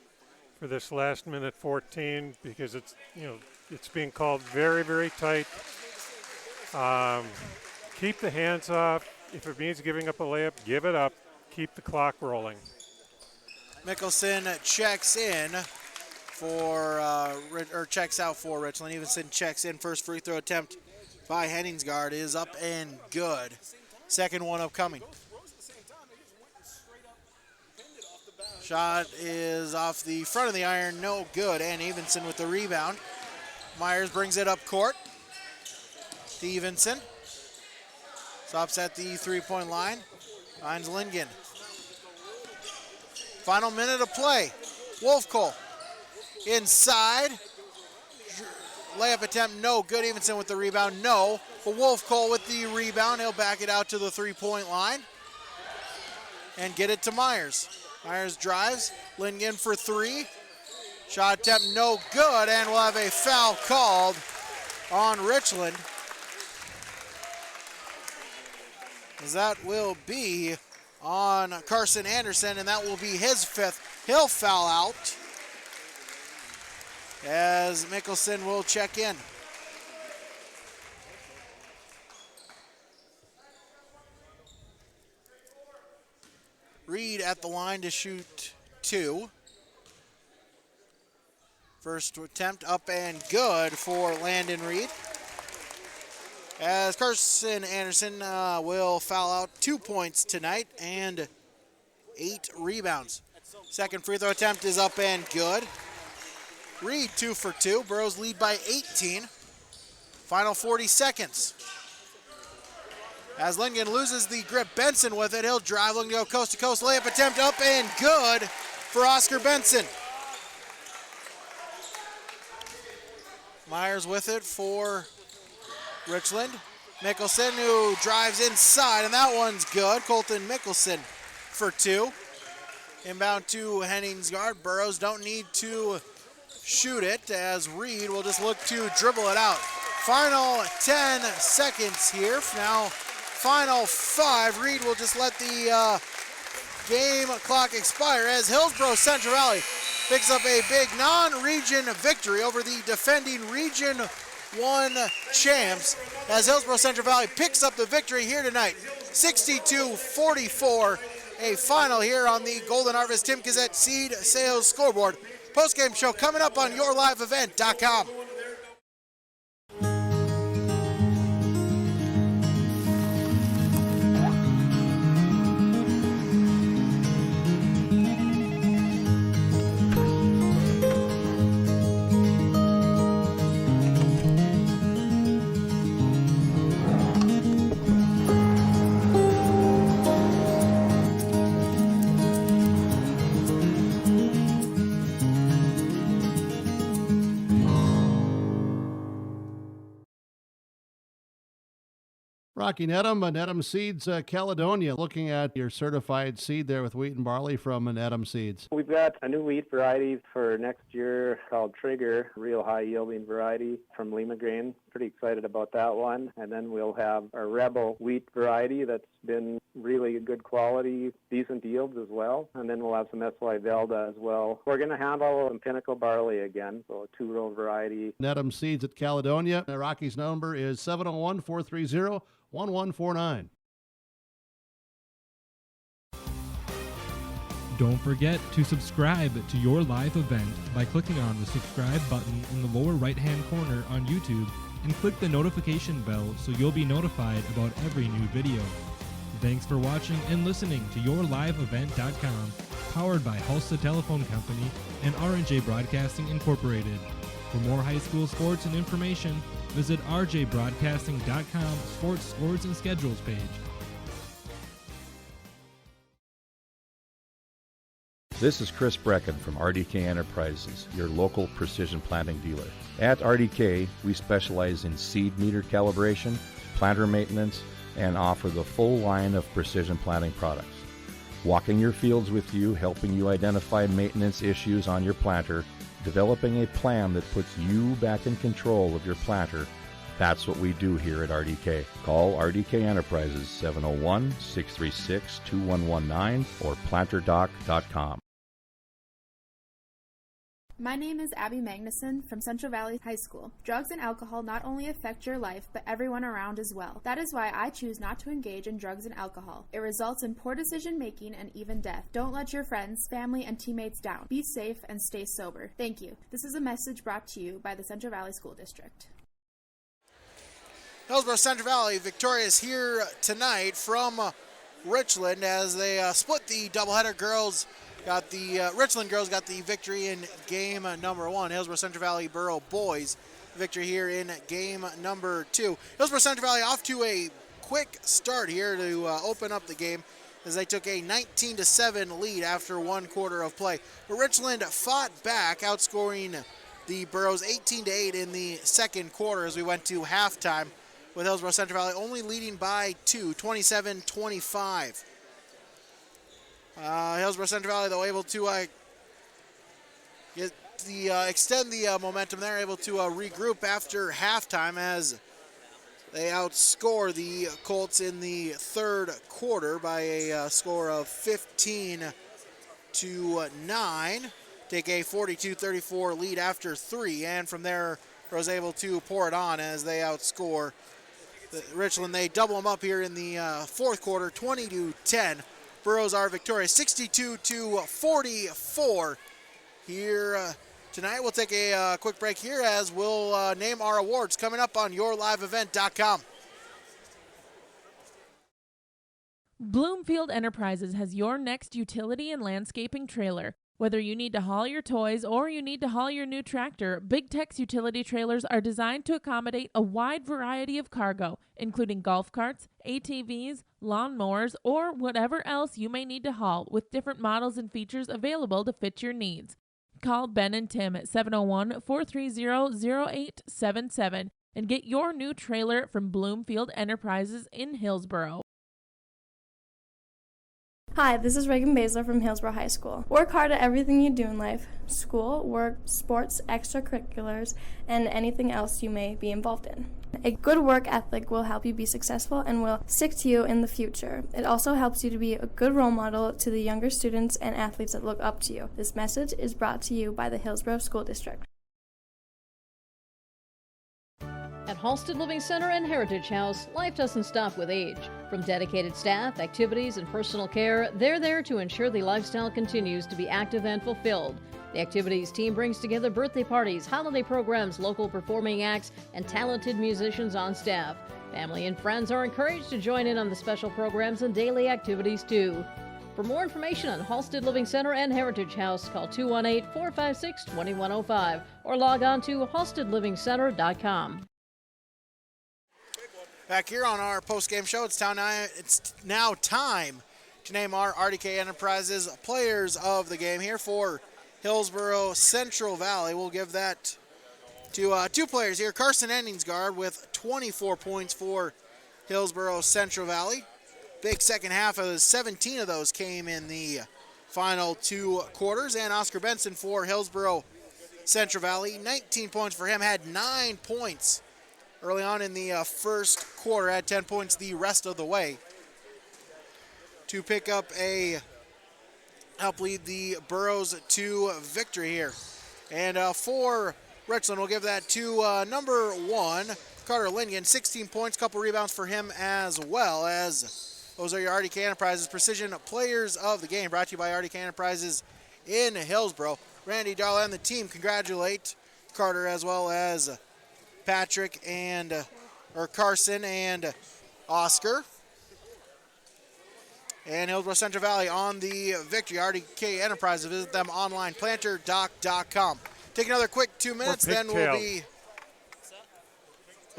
for this last minute 14 because it's being called very, very tight. Keep the hands off. If it means giving up a layup, give it up. Keep the clock rolling. Mickelson checks in checks out for Richland. Evenson checks in. First free throw attempt by Henningsgaard is up and good. Second one upcoming. Shot is off the front of the iron, no good, and Evenson with the rebound. Myers brings it up court. Stevenson stops at the 3-point line, finds Lingen. Final minute of play. Wolfcole inside. Layup attempt, no good. Evenson with the rebound, no. But Wolfcole with the rebound, he'll back it out to the 3-point line and get it to Myers. Myers drives, Lingen for 3. Shot attempt no good, and we'll have a foul called on Richland. As that will be on Carson Anderson, and that will be his 5th. He'll foul out as Mickelson will check in. Reed at the line to shoot 2. First attempt up and good for Landon Reed. As Carson Anderson will foul out 2 points tonight and 8 rebounds. Second free throw attempt is up and good. Reed 2 for 2. Burros lead by 18. Final 40 seconds. As Lingen loses the grip, Benson with it. He'll drive, looking to go coast to coast. Layup attempt up and good for Oscar Benson. Myers with it for Richland. Mickelson who drives inside, and that one's good. Colton Mickelson for 2. Inbound to Henningsgaard. Burros don't need to shoot it as Reed will just look to dribble it out. Final 10 seconds here. Now, final 5. Reed will just let the game clock expire as Hillsborough Central Valley picks up a big non-region victory over the defending Region 1 champs as Hillsborough Central Valley picks up the victory here tonight. 62-44, a final here on the Golden Harvest Tim Gazette Seed Sales Scoreboard. Postgame show coming up on YourLiveEvent.com. Rocky Nedham, Nedham Seeds, Caledonia. Looking at your certified seed there with wheat and barley from Nedham Seeds. We've got a new wheat variety for next year called Trigger, real high-yielding variety from Lima Grain. Pretty excited about that one. And then we'll have our Rebel wheat variety that's been really good quality, decent yields as well. And then we'll have some SY Velda as well. We're going to handle some Pinnacle barley again, so a two-row variety. Nedham Seeds at Caledonia. Rocky's number is 701-430-1149. Don't forget to subscribe to your live event by clicking on the subscribe button in the lower right-hand corner on YouTube and click the notification bell so you'll be notified about every new video. Thanks for watching and listening to YourLiveEvent.com, powered by Hulsa Telephone Company and R&J Broadcasting Incorporated. For more high school sports and information, visit rjbroadcasting.com sports scores and schedules page. This is Chris Brecken from RDK Enterprises, your local precision planting dealer. At RDK, we specialize in seed meter calibration, planter maintenance, and offer the full line of precision planting products. Walking your fields with you, helping you identify maintenance issues on your planter, developing a plan that puts you back in control of your planter. That's what we do here at RDK. Call RDK Enterprises 701-636-2119 or planterdoc.com. My name is Abby Magnuson from Central Valley High School. Drugs and alcohol not only affect your life, but everyone around as well. That is why I choose not to engage in drugs and alcohol. It results in poor decision making and even death. Don't let your friends, family, and teammates down. Be safe and stay sober. Thank you. This is a message brought to you by the Central Valley School District. Hillsborough Central Valley victorious here tonight from Richland as they split the doubleheader. Richland girls got the victory in game number 1. Hillsborough Central Valley Burro boys victory here in game number 2. Hillsborough Central Valley off to a quick start here to open up the game as they took a 19-7 lead after one quarter of play. But Richland fought back, outscoring the Burros 18-8 in the second quarter as we went to halftime, with Hillsborough Central Valley only leading by 2, 27-25. Hillsborough Central Valley, though, able to extend the momentum there, able to regroup after halftime as they outscore the Colts in the third quarter by a score of 15-9. Take a 42-34 lead after 3, and from there was able to pour it on as they outscore Richland. They double them up here in the fourth quarter, 20-10. Burros are victorious, 62-44 here tonight. We'll take a quick break here as we'll name our awards coming up on YourLiveEvent.com. Bloomfield Enterprises has your next utility and landscaping trailer. Whether you need to haul your toys or you need to haul your new tractor, Big Tex utility trailers are designed to accommodate a wide variety of cargo, including golf carts, ATVs, lawnmowers, or whatever else you may need to haul, with different models and features available to fit your needs. Call Ben and Tim at 701-430-0877 and get your new trailer from Bloomfield Enterprises in Hillsborough. Hi, this is Reagan Baszler from Hillsborough High School. Work hard at everything you do in life: school, work, sports, extracurriculars, and anything else you may be involved in. A good work ethic will help you be successful and will stick to you in the future. It also helps you to be a good role model to the younger students and athletes that look up to you. This message is brought to you by the Hillsborough School District. At Halsted Living Center and Heritage House, life doesn't stop with age. From dedicated staff, activities, and personal care, they're there to ensure the lifestyle continues to be active and fulfilled. The activities team brings together birthday parties, holiday programs, local performing acts, and talented musicians on staff. Family and friends are encouraged to join in on the special programs and daily activities too. For more information on Halsted Living Center and Heritage House, call 218-456-2105 or log on to halstedlivingcenter.com. Back here on our post-game show, it's now time to name our RDK Enterprises players of the game. Here for Hillsborough Central Valley, we'll give that to two players here. Carson Endingsgaard with 24 points for Hillsborough Central Valley. Big second half of 17 of those came in the final 2 quarters. And Oscar Benson for Hillsborough Central Valley, 19 points for him, had 9 points early on in the first quarter, had 10 points the rest of the way to pick up help lead the Burros to victory here. And for Richland, we'll give that to number 1, Carter Linigan, 16 points, couple rebounds for him as well. As those are your RDK Enterprises Precision Players of the Game, brought to you by RDK Enterprises in Hillsborough. Randy Darla and the team congratulate Carter as well as Patrick or Carson and Oscar. And Hillsborough Central Valley on the victory. RDK Enterprises, visit them online, planterdoc.com. Take another quick 2 minutes, then we'll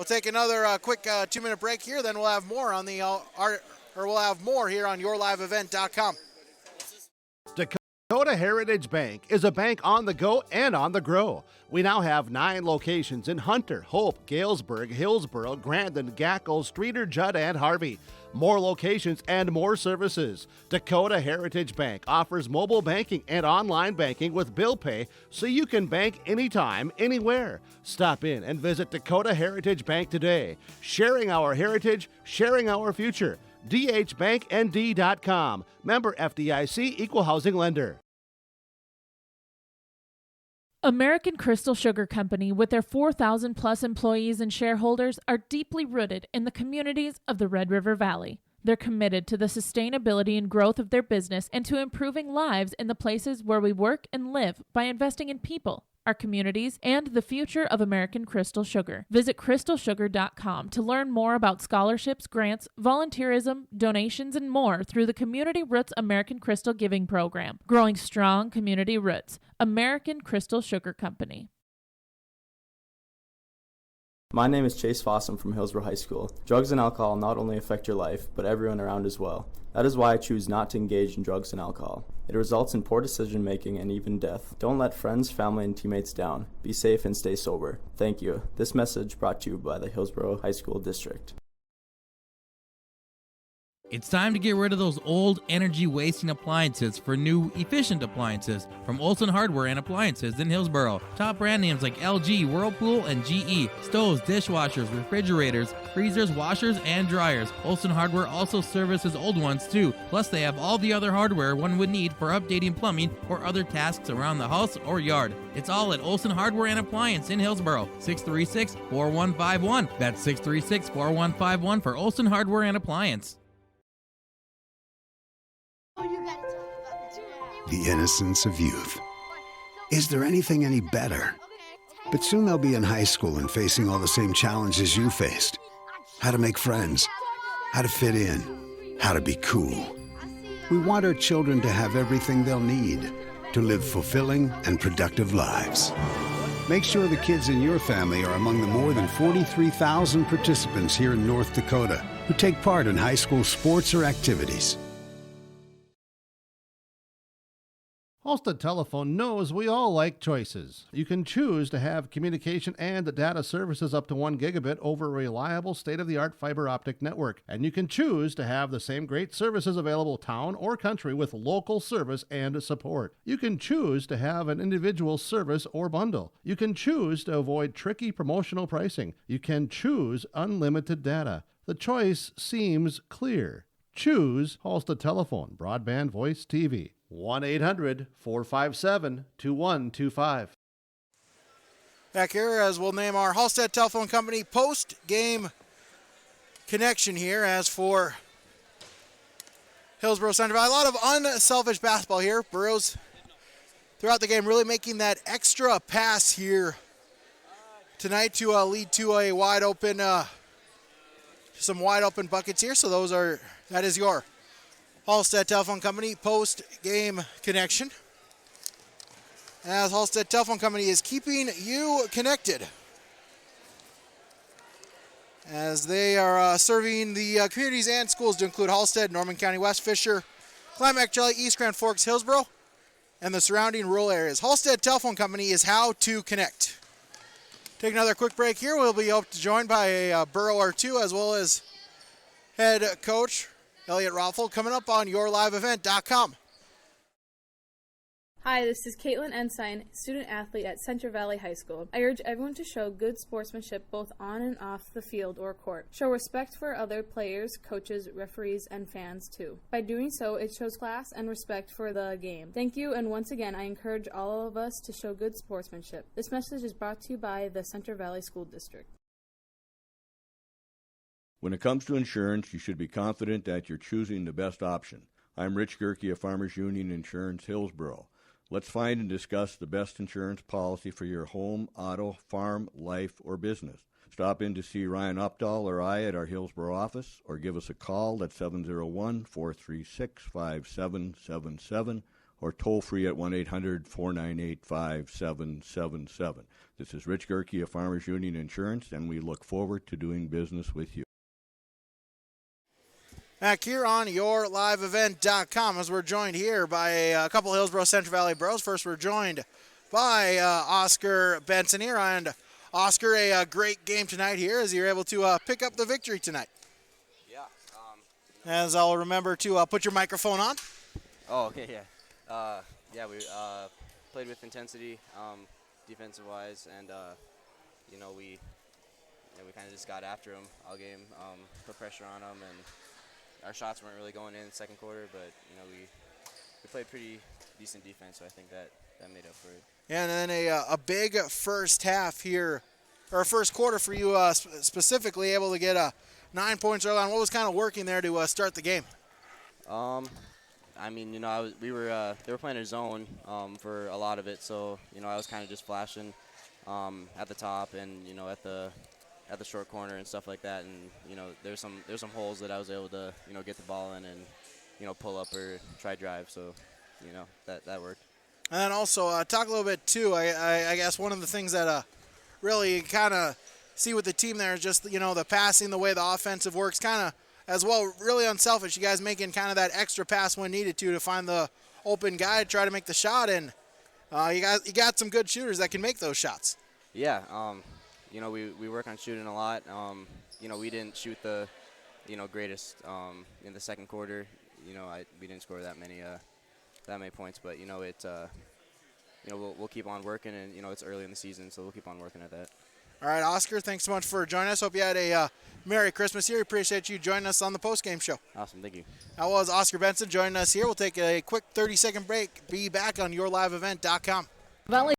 take another quick 2-minute break here, then we'll have more on we'll have more here on yourliveevent.com. Dakota Heritage Bank is a bank on the go and on the grow. We now have 9 locations in Hunter, Hope, Galesburg, Hillsborough, Grandin, Gackle, Streeter, Judd, and Harvey. More locations and more services. Dakota Heritage Bank offers mobile banking and online banking with bill pay so you can bank anytime, anywhere. Stop in and visit Dakota Heritage Bank today. Sharing our heritage, sharing our future. dhbanknd.com. Member FDIC, Equal Housing Lender. American Crystal Sugar Company, with their 4,000 plus employees and shareholders, are deeply rooted in the communities of the Red River Valley. They're committed to the sustainability and growth of their business and to improving lives in the places where we work and live by investing in people, our communities, and the future of American Crystal Sugar. Visit crystalsugar.com to learn more about scholarships, grants, volunteerism, donations, and more through the Community Roots American Crystal Giving Program. Growing strong community roots. American Crystal Sugar Company. My name is Chase Fossum from Hillsborough High School. Drugs and alcohol not only affect your life, but everyone around as well. That is why I choose not to engage in drugs and alcohol. It results in poor decision making and even death. Don't let friends, family, and teammates down. Be safe and stay sober. Thank you. This message brought to you by the Hillsborough High School District. It's time to get rid of those old energy-wasting appliances for new, efficient appliances from Olson Hardware and Appliances in Hillsborough. Top brand names like LG, Whirlpool, and GE. Stoves, dishwashers, refrigerators, freezers, washers, and dryers. Olson Hardware also services old ones too. Plus, they have all the other hardware one would need for updating plumbing or other tasks around the house or yard. It's all at Olson Hardware and Appliance in Hillsborough. 636-4151. That's 636-4151 for Olson Hardware and Appliance. The innocence of youth. Is there anything any better? But soon they'll be in high school and facing all the same challenges you faced. How to make friends, how to fit in, how to be cool. We want our children to have everything they'll need to live fulfilling and productive lives. Make sure the kids in your family are among the more than 43,000 participants here in North Dakota who take part in high school sports or activities. Halstead Telephone knows we all like choices. You can choose to have communication and data services up to 1 gigabit over a reliable state-of-the-art fiber optic network. And you can choose to have the same great services available town or country with local service and support. You can choose to have an individual service or bundle. You can choose to avoid tricky promotional pricing. You can choose unlimited data. The choice seems clear. Choose Halstead Telephone, broadband voice TV. 1-800-457-2125. Back here as we'll name our Halstead Telephone Company post-game connection here. As for Hillsborough Central Valley, a lot of unselfish basketball here. Burros throughout the game really making that extra pass here tonight to lead to a wide open, some wide open buckets here. So that is your Halstead Telephone Company post-game connection, as Halstead Telephone Company is keeping you connected as they are serving the communities and schools to include Halstead, Norman County, West Fisher, Climax, Jelly, East Grand Forks, Hillsborough, and the surrounding rural areas. Halstead Telephone Company is how to connect. Take another quick break here. We'll be joined by a Burro or two, as well as head coach Elliot Roffel, coming up on yourliveevent.com. Hi, this is Caitlin Ensign, student athlete at Central Valley High School. I urge everyone to show good sportsmanship both on and off the field or court. Show respect for other players, coaches, referees, and fans too. By doing so, it shows class and respect for the game. Thank you, and once again, I encourage all of us to show good sportsmanship. This message is brought to you by the Central Valley School District. When it comes to insurance, you should be confident that you're choosing the best option. I'm Rich Gerke of Farmers Union Insurance, Hillsborough. Let's find and discuss the best insurance policy for your home, auto, farm, life, or business. Stop in to see Ryan Updahl or I at our Hillsborough office, or give us a call at 701-436-5777, or toll free at 1-800-498-5777. This is Rich Gerke of Farmers Union Insurance, and we look forward to doing business with you. Back here on yourliveevent.com as we're joined here by a couple of Hillsborough Central Valley Bros. First, we're joined by Oscar Benson here. And Oscar, a great game tonight here as you're able to pick up the victory tonight. Yeah. As I'll remember to put your microphone on. Oh, okay, yeah. We played with intensity, defensive-wise, and, we kind of just got after them all game, put pressure on them, and our shots weren't really going in the second quarter, but we played pretty decent defense, so I think that made up for it. Yeah, and then a big first half here, or first quarter for you specifically, able to get 9 points early on. What was kind of working there to start the game? They were playing a zone for a lot of it, so I was kind of just flashing at the top and at the short corner and stuff like that, and there's some holes that I was able to get the ball in and pull up or try drive, so that worked. And then also talk a little bit too. I guess one of the things that really kind of see with the team there is just the passing, the way the offensive works, kind of as well. Really unselfish. You guys making kind of that extra pass when needed to find the open guy to try to make the shot, and you got some good shooters that can make those shots. Yeah. We work on shooting a lot. We didn't shoot the, greatest in the second quarter. We didn't score that many points, but we'll keep on working, and it's early in the season, so we'll keep on working at that. All right, Oscar, thanks so much for joining us. Hope you had a Merry Christmas here. Appreciate you joining us on the postgame show. Awesome, thank you. That was Oscar Benson joining us here. We'll take a quick 30-second break. Be back on yourliveevent.com. Valley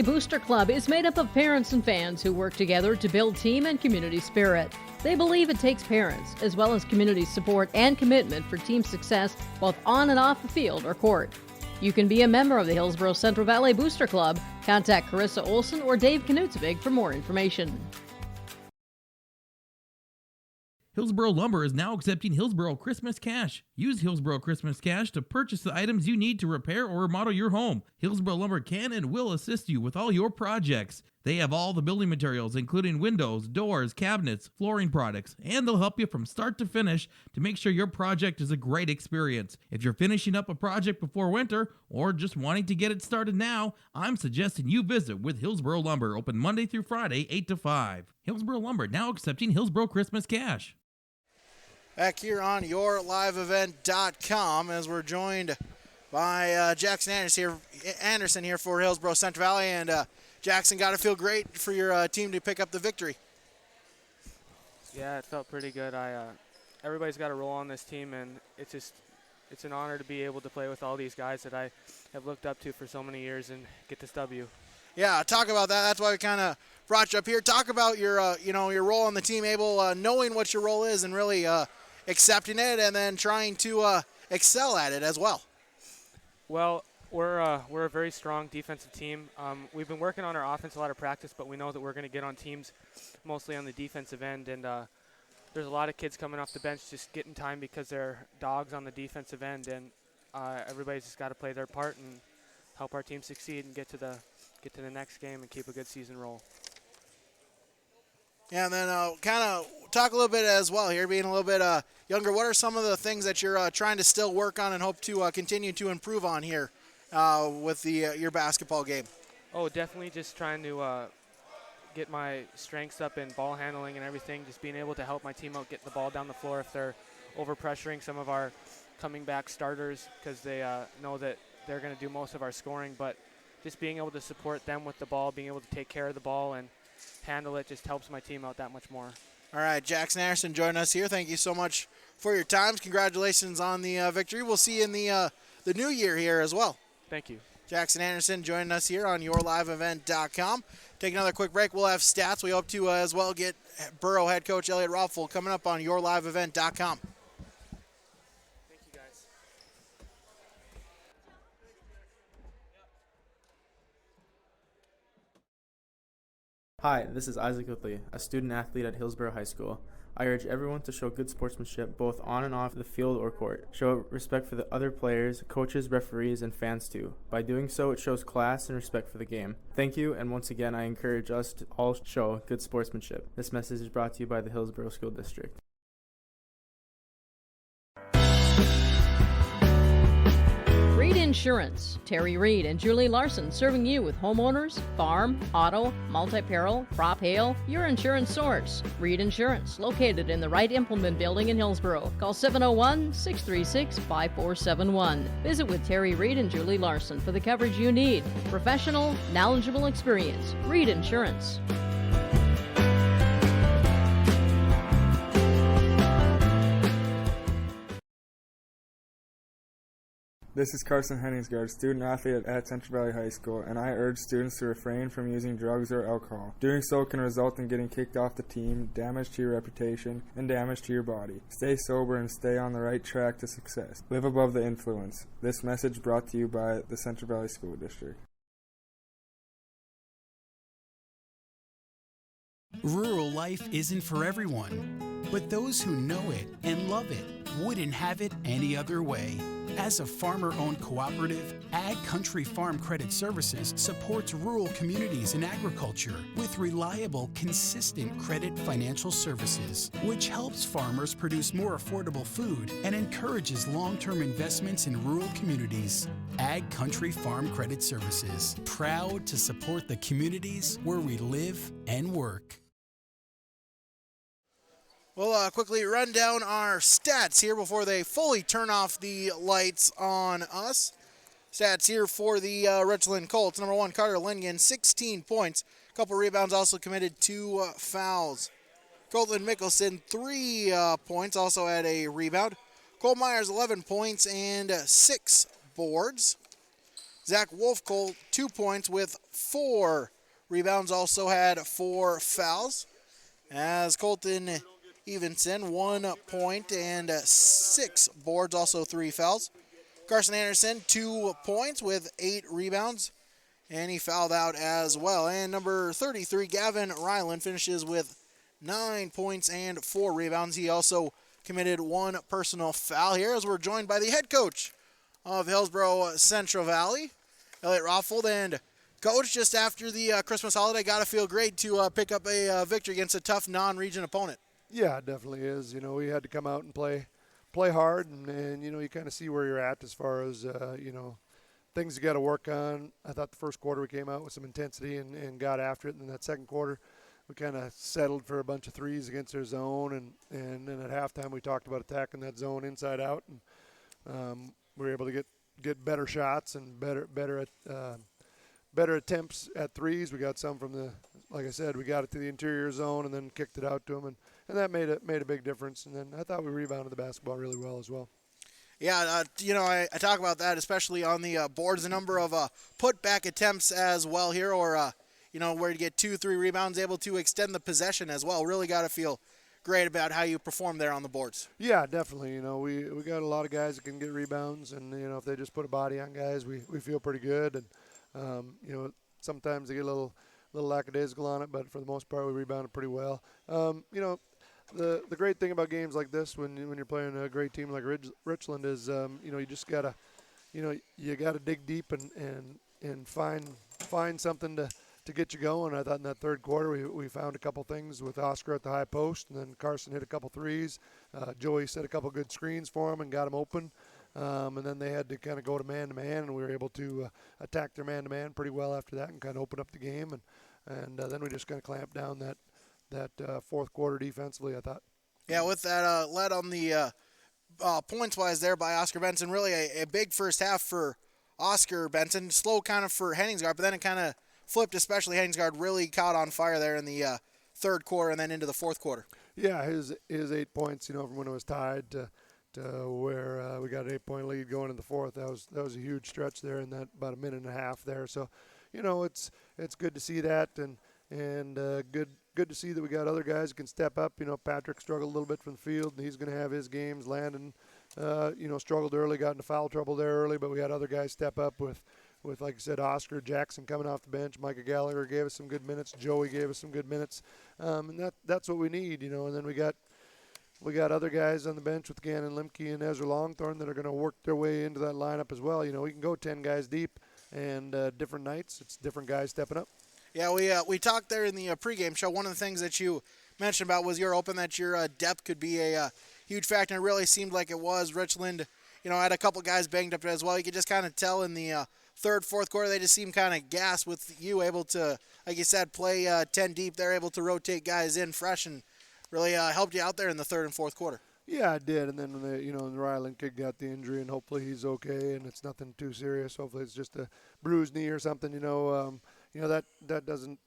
Booster Club is made up of parents and fans who work together to build team and community spirit. They believe it takes parents, as well as community support and commitment for team success, both on and off the field or court. You can be a member of the Hillsborough Central Valley Booster Club. Contact Carissa Olson or Dave Knutsvig for more information. Hillsborough Lumber is now accepting Hillsborough Christmas Cash. Use Hillsborough Christmas Cash to purchase the items you need to repair or remodel your home. Hillsborough Lumber can and will assist you with all your projects. They have all the building materials, including windows, doors, cabinets, flooring products, and they'll help you from start to finish to make sure your project is a great experience. If you're finishing up a project before winter or just wanting to get it started now, I'm suggesting you visit with Hillsborough Lumber, open Monday through Friday, 8 to 5. Hillsborough Lumber now accepting Hillsborough Christmas Cash. Back here on yourliveevent.com as we're joined by Jackson Anderson here for Hillsborough Central Valley. And Jackson, got to feel great for your team to pick up the victory. Yeah, it felt pretty good. Everybody's got a role on this team, and it's an honor to be able to play with all these guys that I have looked up to for so many years and get this W. Yeah, talk about that. That's why we kind of brought you up here. Talk about your your role on the team, knowing what your role is and really accepting it, and then trying to excel at it as well. Well, we're a very strong defensive team. We've been working on our offense a lot of practice, but we know that we're going to get on teams mostly on the defensive end, and there's a lot of kids coming off the bench just getting time because they're dogs on the defensive end, and everybody's just got to play their part and help our team succeed and get to the next game and keep a good season roll. Yeah, and then kind of talk a little bit as well here, being a little bit younger. What are some of the things that you're trying to still work on and hope to continue to improve on here with your basketball game? Oh, definitely just trying to get my strengths up in ball handling and everything, just being able to help my team out get the ball down the floor if they're over-pressuring some of our coming back starters because they know that they're going to do most of our scoring. But just being able to support them with the ball, being able to take care of the ball and handle it just helps my team out that much more. All right, Jackson Anderson joining us here. Thank you so much for your times. Congratulations on the victory. We'll see you in the new year here as well. Thank you. Jackson Anderson joining us here on yourliveevent.com. Take another quick break. We'll have stats. We hope to as well get Burrow head coach Elliot Rothfull coming up on yourliveevent.com. Thank you, guys. Hi, this is Isaac Whitley, a student athlete at Hillsborough High School. I urge everyone to show good sportsmanship both on and off the field or court. Show respect for the other players, coaches, referees, and fans too. By doing so, it shows class and respect for the game. Thank you, and once again, I encourage us to all show good sportsmanship. This message is brought to you by the Hillsborough School District. Reed Insurance. Terry Reed and Julie Larson serving you with homeowners, farm, auto, multi-peril, crop hail, your insurance source. Reed Insurance, located in the Wright Implement Building in Hillsborough. Call 701-636-5471. Visit with Terry Reed and Julie Larson for the coverage you need. Professional, knowledgeable experience. Reed Insurance. This is Carson Henningsgaard, student athlete at Central Valley High School, and I urge students to refrain from using drugs or alcohol. Doing so can result in getting kicked off the team, damage to your reputation, and damage to your body. Stay sober and stay on the right track to success. Live above the influence. This message brought to you by the Central Valley School District. Rural life isn't for everyone, but those who know it and love it wouldn't have it any other way. As a farmer-owned cooperative, Ag Country Farm Credit Services supports rural communities in agriculture with reliable, consistent credit financial services, which helps farmers produce more affordable food and encourages long-term investments in rural communities. Ag Country Farm Credit Services, proud to support the communities where we live and work. We'll quickly run down our stats here before they fully turn off the lights on us. Stats here for the Richland Colts. Number 1, Carter Linigan, 16 points. A couple rebounds, also committed 2 fouls. Colton Mickelson, 3 points, also had a rebound. Cole Myers, 11 points and 6 boards. Zach Wolfcolt, 2 points with 4 rebounds, also had 4 fouls. As Colton Evenson, 1 point and 6 boards, also 3 fouls. Carson Anderson, 2 points with 8 rebounds, and he fouled out as well. And number 33, Gavin Ryland, finishes with 9 points and 4 rebounds. He also committed 1 personal foul here, as we're joined by the head coach of Hillsborough Central Valley, Elliot Rothfull. And Coach, just after the Christmas holiday, got to feel great to pick up a victory against a tough non-region opponent. Yeah, it definitely is. You know, we had to come out and play hard, and you know, you kind of see where you're at as far as, you know, things you got to work on. I thought the first quarter we came out with some intensity and got after it. And in that second quarter, we kind of settled for a bunch of threes against their zone. And then at halftime, we talked about attacking that zone inside out. And we were able to get better shots and better attempts at threes. We got some from the, like I said, we got it to the interior zone and then kicked it out to them. And that made a big difference. And then I thought we rebounded the basketball really well as well. Yeah, you know, I talk about that, especially on the boards, the number of put-back attempts as well here, or, you know, where you get 2-3 rebounds, able to extend the possession as well. Really got to feel great about how you perform there on the boards. Yeah, definitely. You know, we got a lot of guys that can get rebounds, and, you know, if they just put a body on guys, we feel pretty good. And, you know, sometimes they get a little lackadaisical on it, but for the most part, we rebounded pretty well. You know, the great thing about games like this, when you're playing a great team like Richland, is you know, you just gotta, you know, you gotta dig deep and find something to get you going. I thought in that third quarter we found a couple things with Oscar at the high post, and then Carson hit a couple threes. Joey set a couple good screens for him and got him open. And then they had to kind of go to man-to-man, and we were able to attack their man-to-man pretty well after that and kind of open up the game. And and then we just kind of clamped down that fourth quarter defensively, I thought. Yeah, with that led on the points-wise there by Oscar Benson. Really a big first half for Oscar Benson. Slow kind of for Henningsgaard, but then it kind of flipped, especially Henningsgaard really caught on fire there in the third quarter and then into the fourth quarter. Yeah, his 8 points, from when it was tied to where we got an 8-point lead going in the fourth. That was a huge stretch there in that about a minute and a half there. So, it's good to see that and good to see that we got other guys who can step up. Patrick struggled a little bit from the field, and he's going to have his games. Landon, struggled early, got into foul trouble there early, but we had other guys step up with like I said, Oscar Jackson coming off the bench. Micah Gallagher gave us some good minutes. Joey gave us some good minutes, and that's what we need. And then we got other guys on the bench with Gannon Limke and Ezra Longthorn that are going to work their way into that lineup as well. We can go 10 guys deep, and different nights it's different guys stepping up. Yeah, we talked there in the pregame show. One of the things that you mentioned about was your depth could be a huge factor. And it really seemed like it was. Richland, had a couple guys banged up as well. You could just kind of tell in the third, fourth quarter, they just seemed kind of gassed with you able to, like you said, play 10 deep. They're able to rotate guys in fresh and really helped you out there in the third and fourth quarter. Yeah, I did. And then when the Ryland kid got the injury, and hopefully he's okay, and it's nothing too serious. Hopefully it's just a bruised knee or something. That doesn't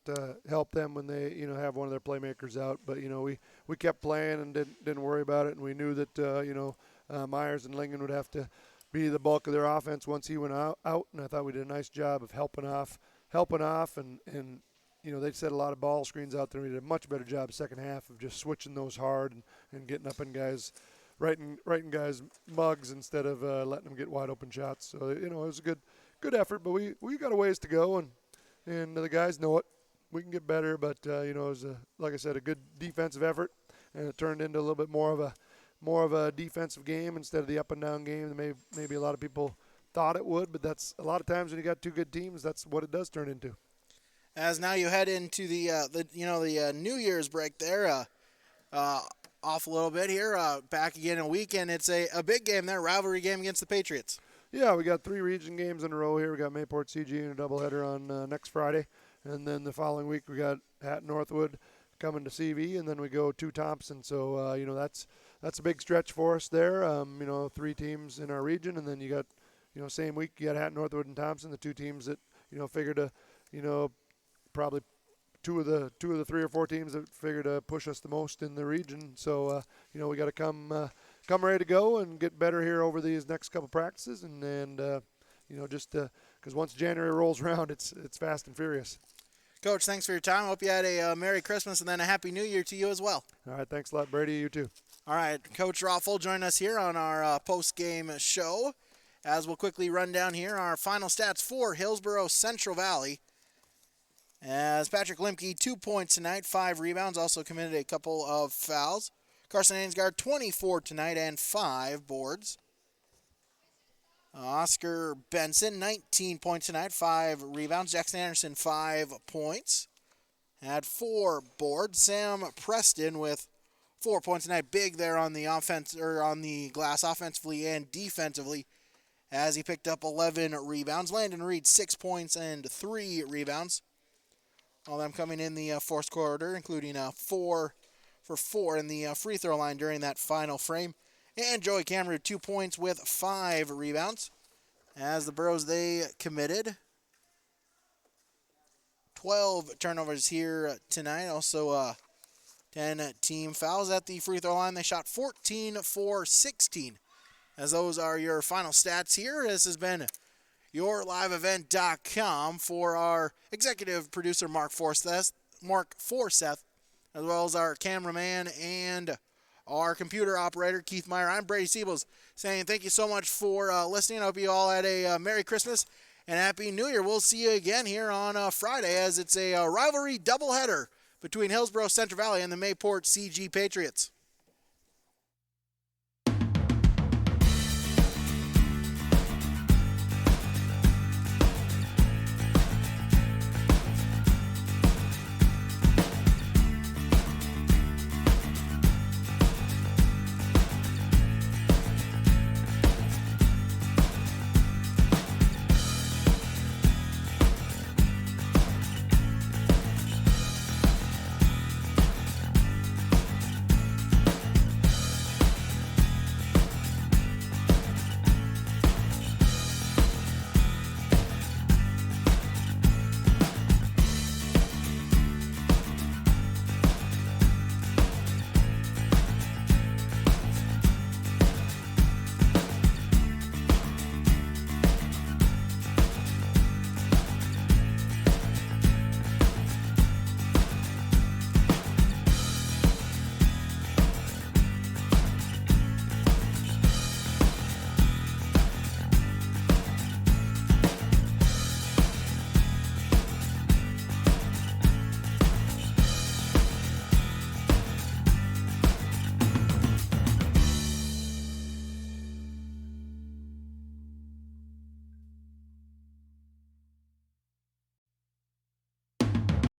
help them when they have one of their playmakers out. But we kept playing and didn't worry about it, and we knew that Myers and Lingen would have to be the bulk of their offense once he went out. And I thought we did a nice job of helping off, and they set a lot of ball screens out there. We did a much better job second half of just switching those hard and getting up in guys, right in guys' mugs instead of letting them get wide open shots. So it was a good effort, but we got a ways to go, and the guys know it. We can get better, but it was like I said, a good defensive effort, and it turned into a little bit more of a defensive game instead of the up and down game that maybe a lot of people thought it would. But that's a lot of times when you got two good teams, that's what it does turn into. As now you head into the New Year's break there, off a little bit here, back again in a week, and it's a big game there, rivalry game against the Patriots. Yeah, we got 3 region games in a row here. We got Mayport CG and a doubleheader on next Friday, and then the following week we got Hatton Northwood coming to CV, and then we go to Thompson. So that's a big stretch for us there. 3 teams in our region, and then you got same week you got Hatton Northwood and Thompson, the 2 teams that figure to probably two of the 3 or 4 teams that figure to push us the most in the region. So we got to come ready to go and get better here over these next couple practices, and just because once January rolls around, it's fast and furious. Coach, thanks for your time. I hope you had a Merry Christmas and then a Happy New Year to you as well. All right, thanks a lot, Brady. You too. All right, Coach Roffel join us here on our post-game show, as we'll quickly run down here our final stats for Hillsborough Central Valley. As Patrick Limke, 2 points tonight, 5 rebounds, also committed a couple of fouls. Carson Ainsgard, 24 tonight and 5 boards. Oscar Benson, 19 points tonight, 5 rebounds. Jackson Anderson, 5 points, had 4 boards. Sam Preston with 4 points tonight, big there on the offense or on the glass, offensively and defensively, as he picked up 11 rebounds. Landon Reed, 6 points and 3 rebounds. All them coming in the fourth quarter, including 4 for 4 in the free throw line during that final frame. And Joey Cameron, 2 points with 5 rebounds. As the Burros, they committed 12 turnovers here tonight. Also 10 team fouls at the free throw line. They shot 14 for 16. As those are your final stats here. This has been YourLiveEvent.com for our executive producer, Mark Forseth, as well as our cameraman and our computer operator, Keith Meyer. I'm Brady Siebels saying thank you so much for listening. I hope you all had a Merry Christmas and Happy New Year. We'll see you again here on Friday, as it's a rivalry doubleheader between Hillsborough Central Valley and the Mayport CG Patriots.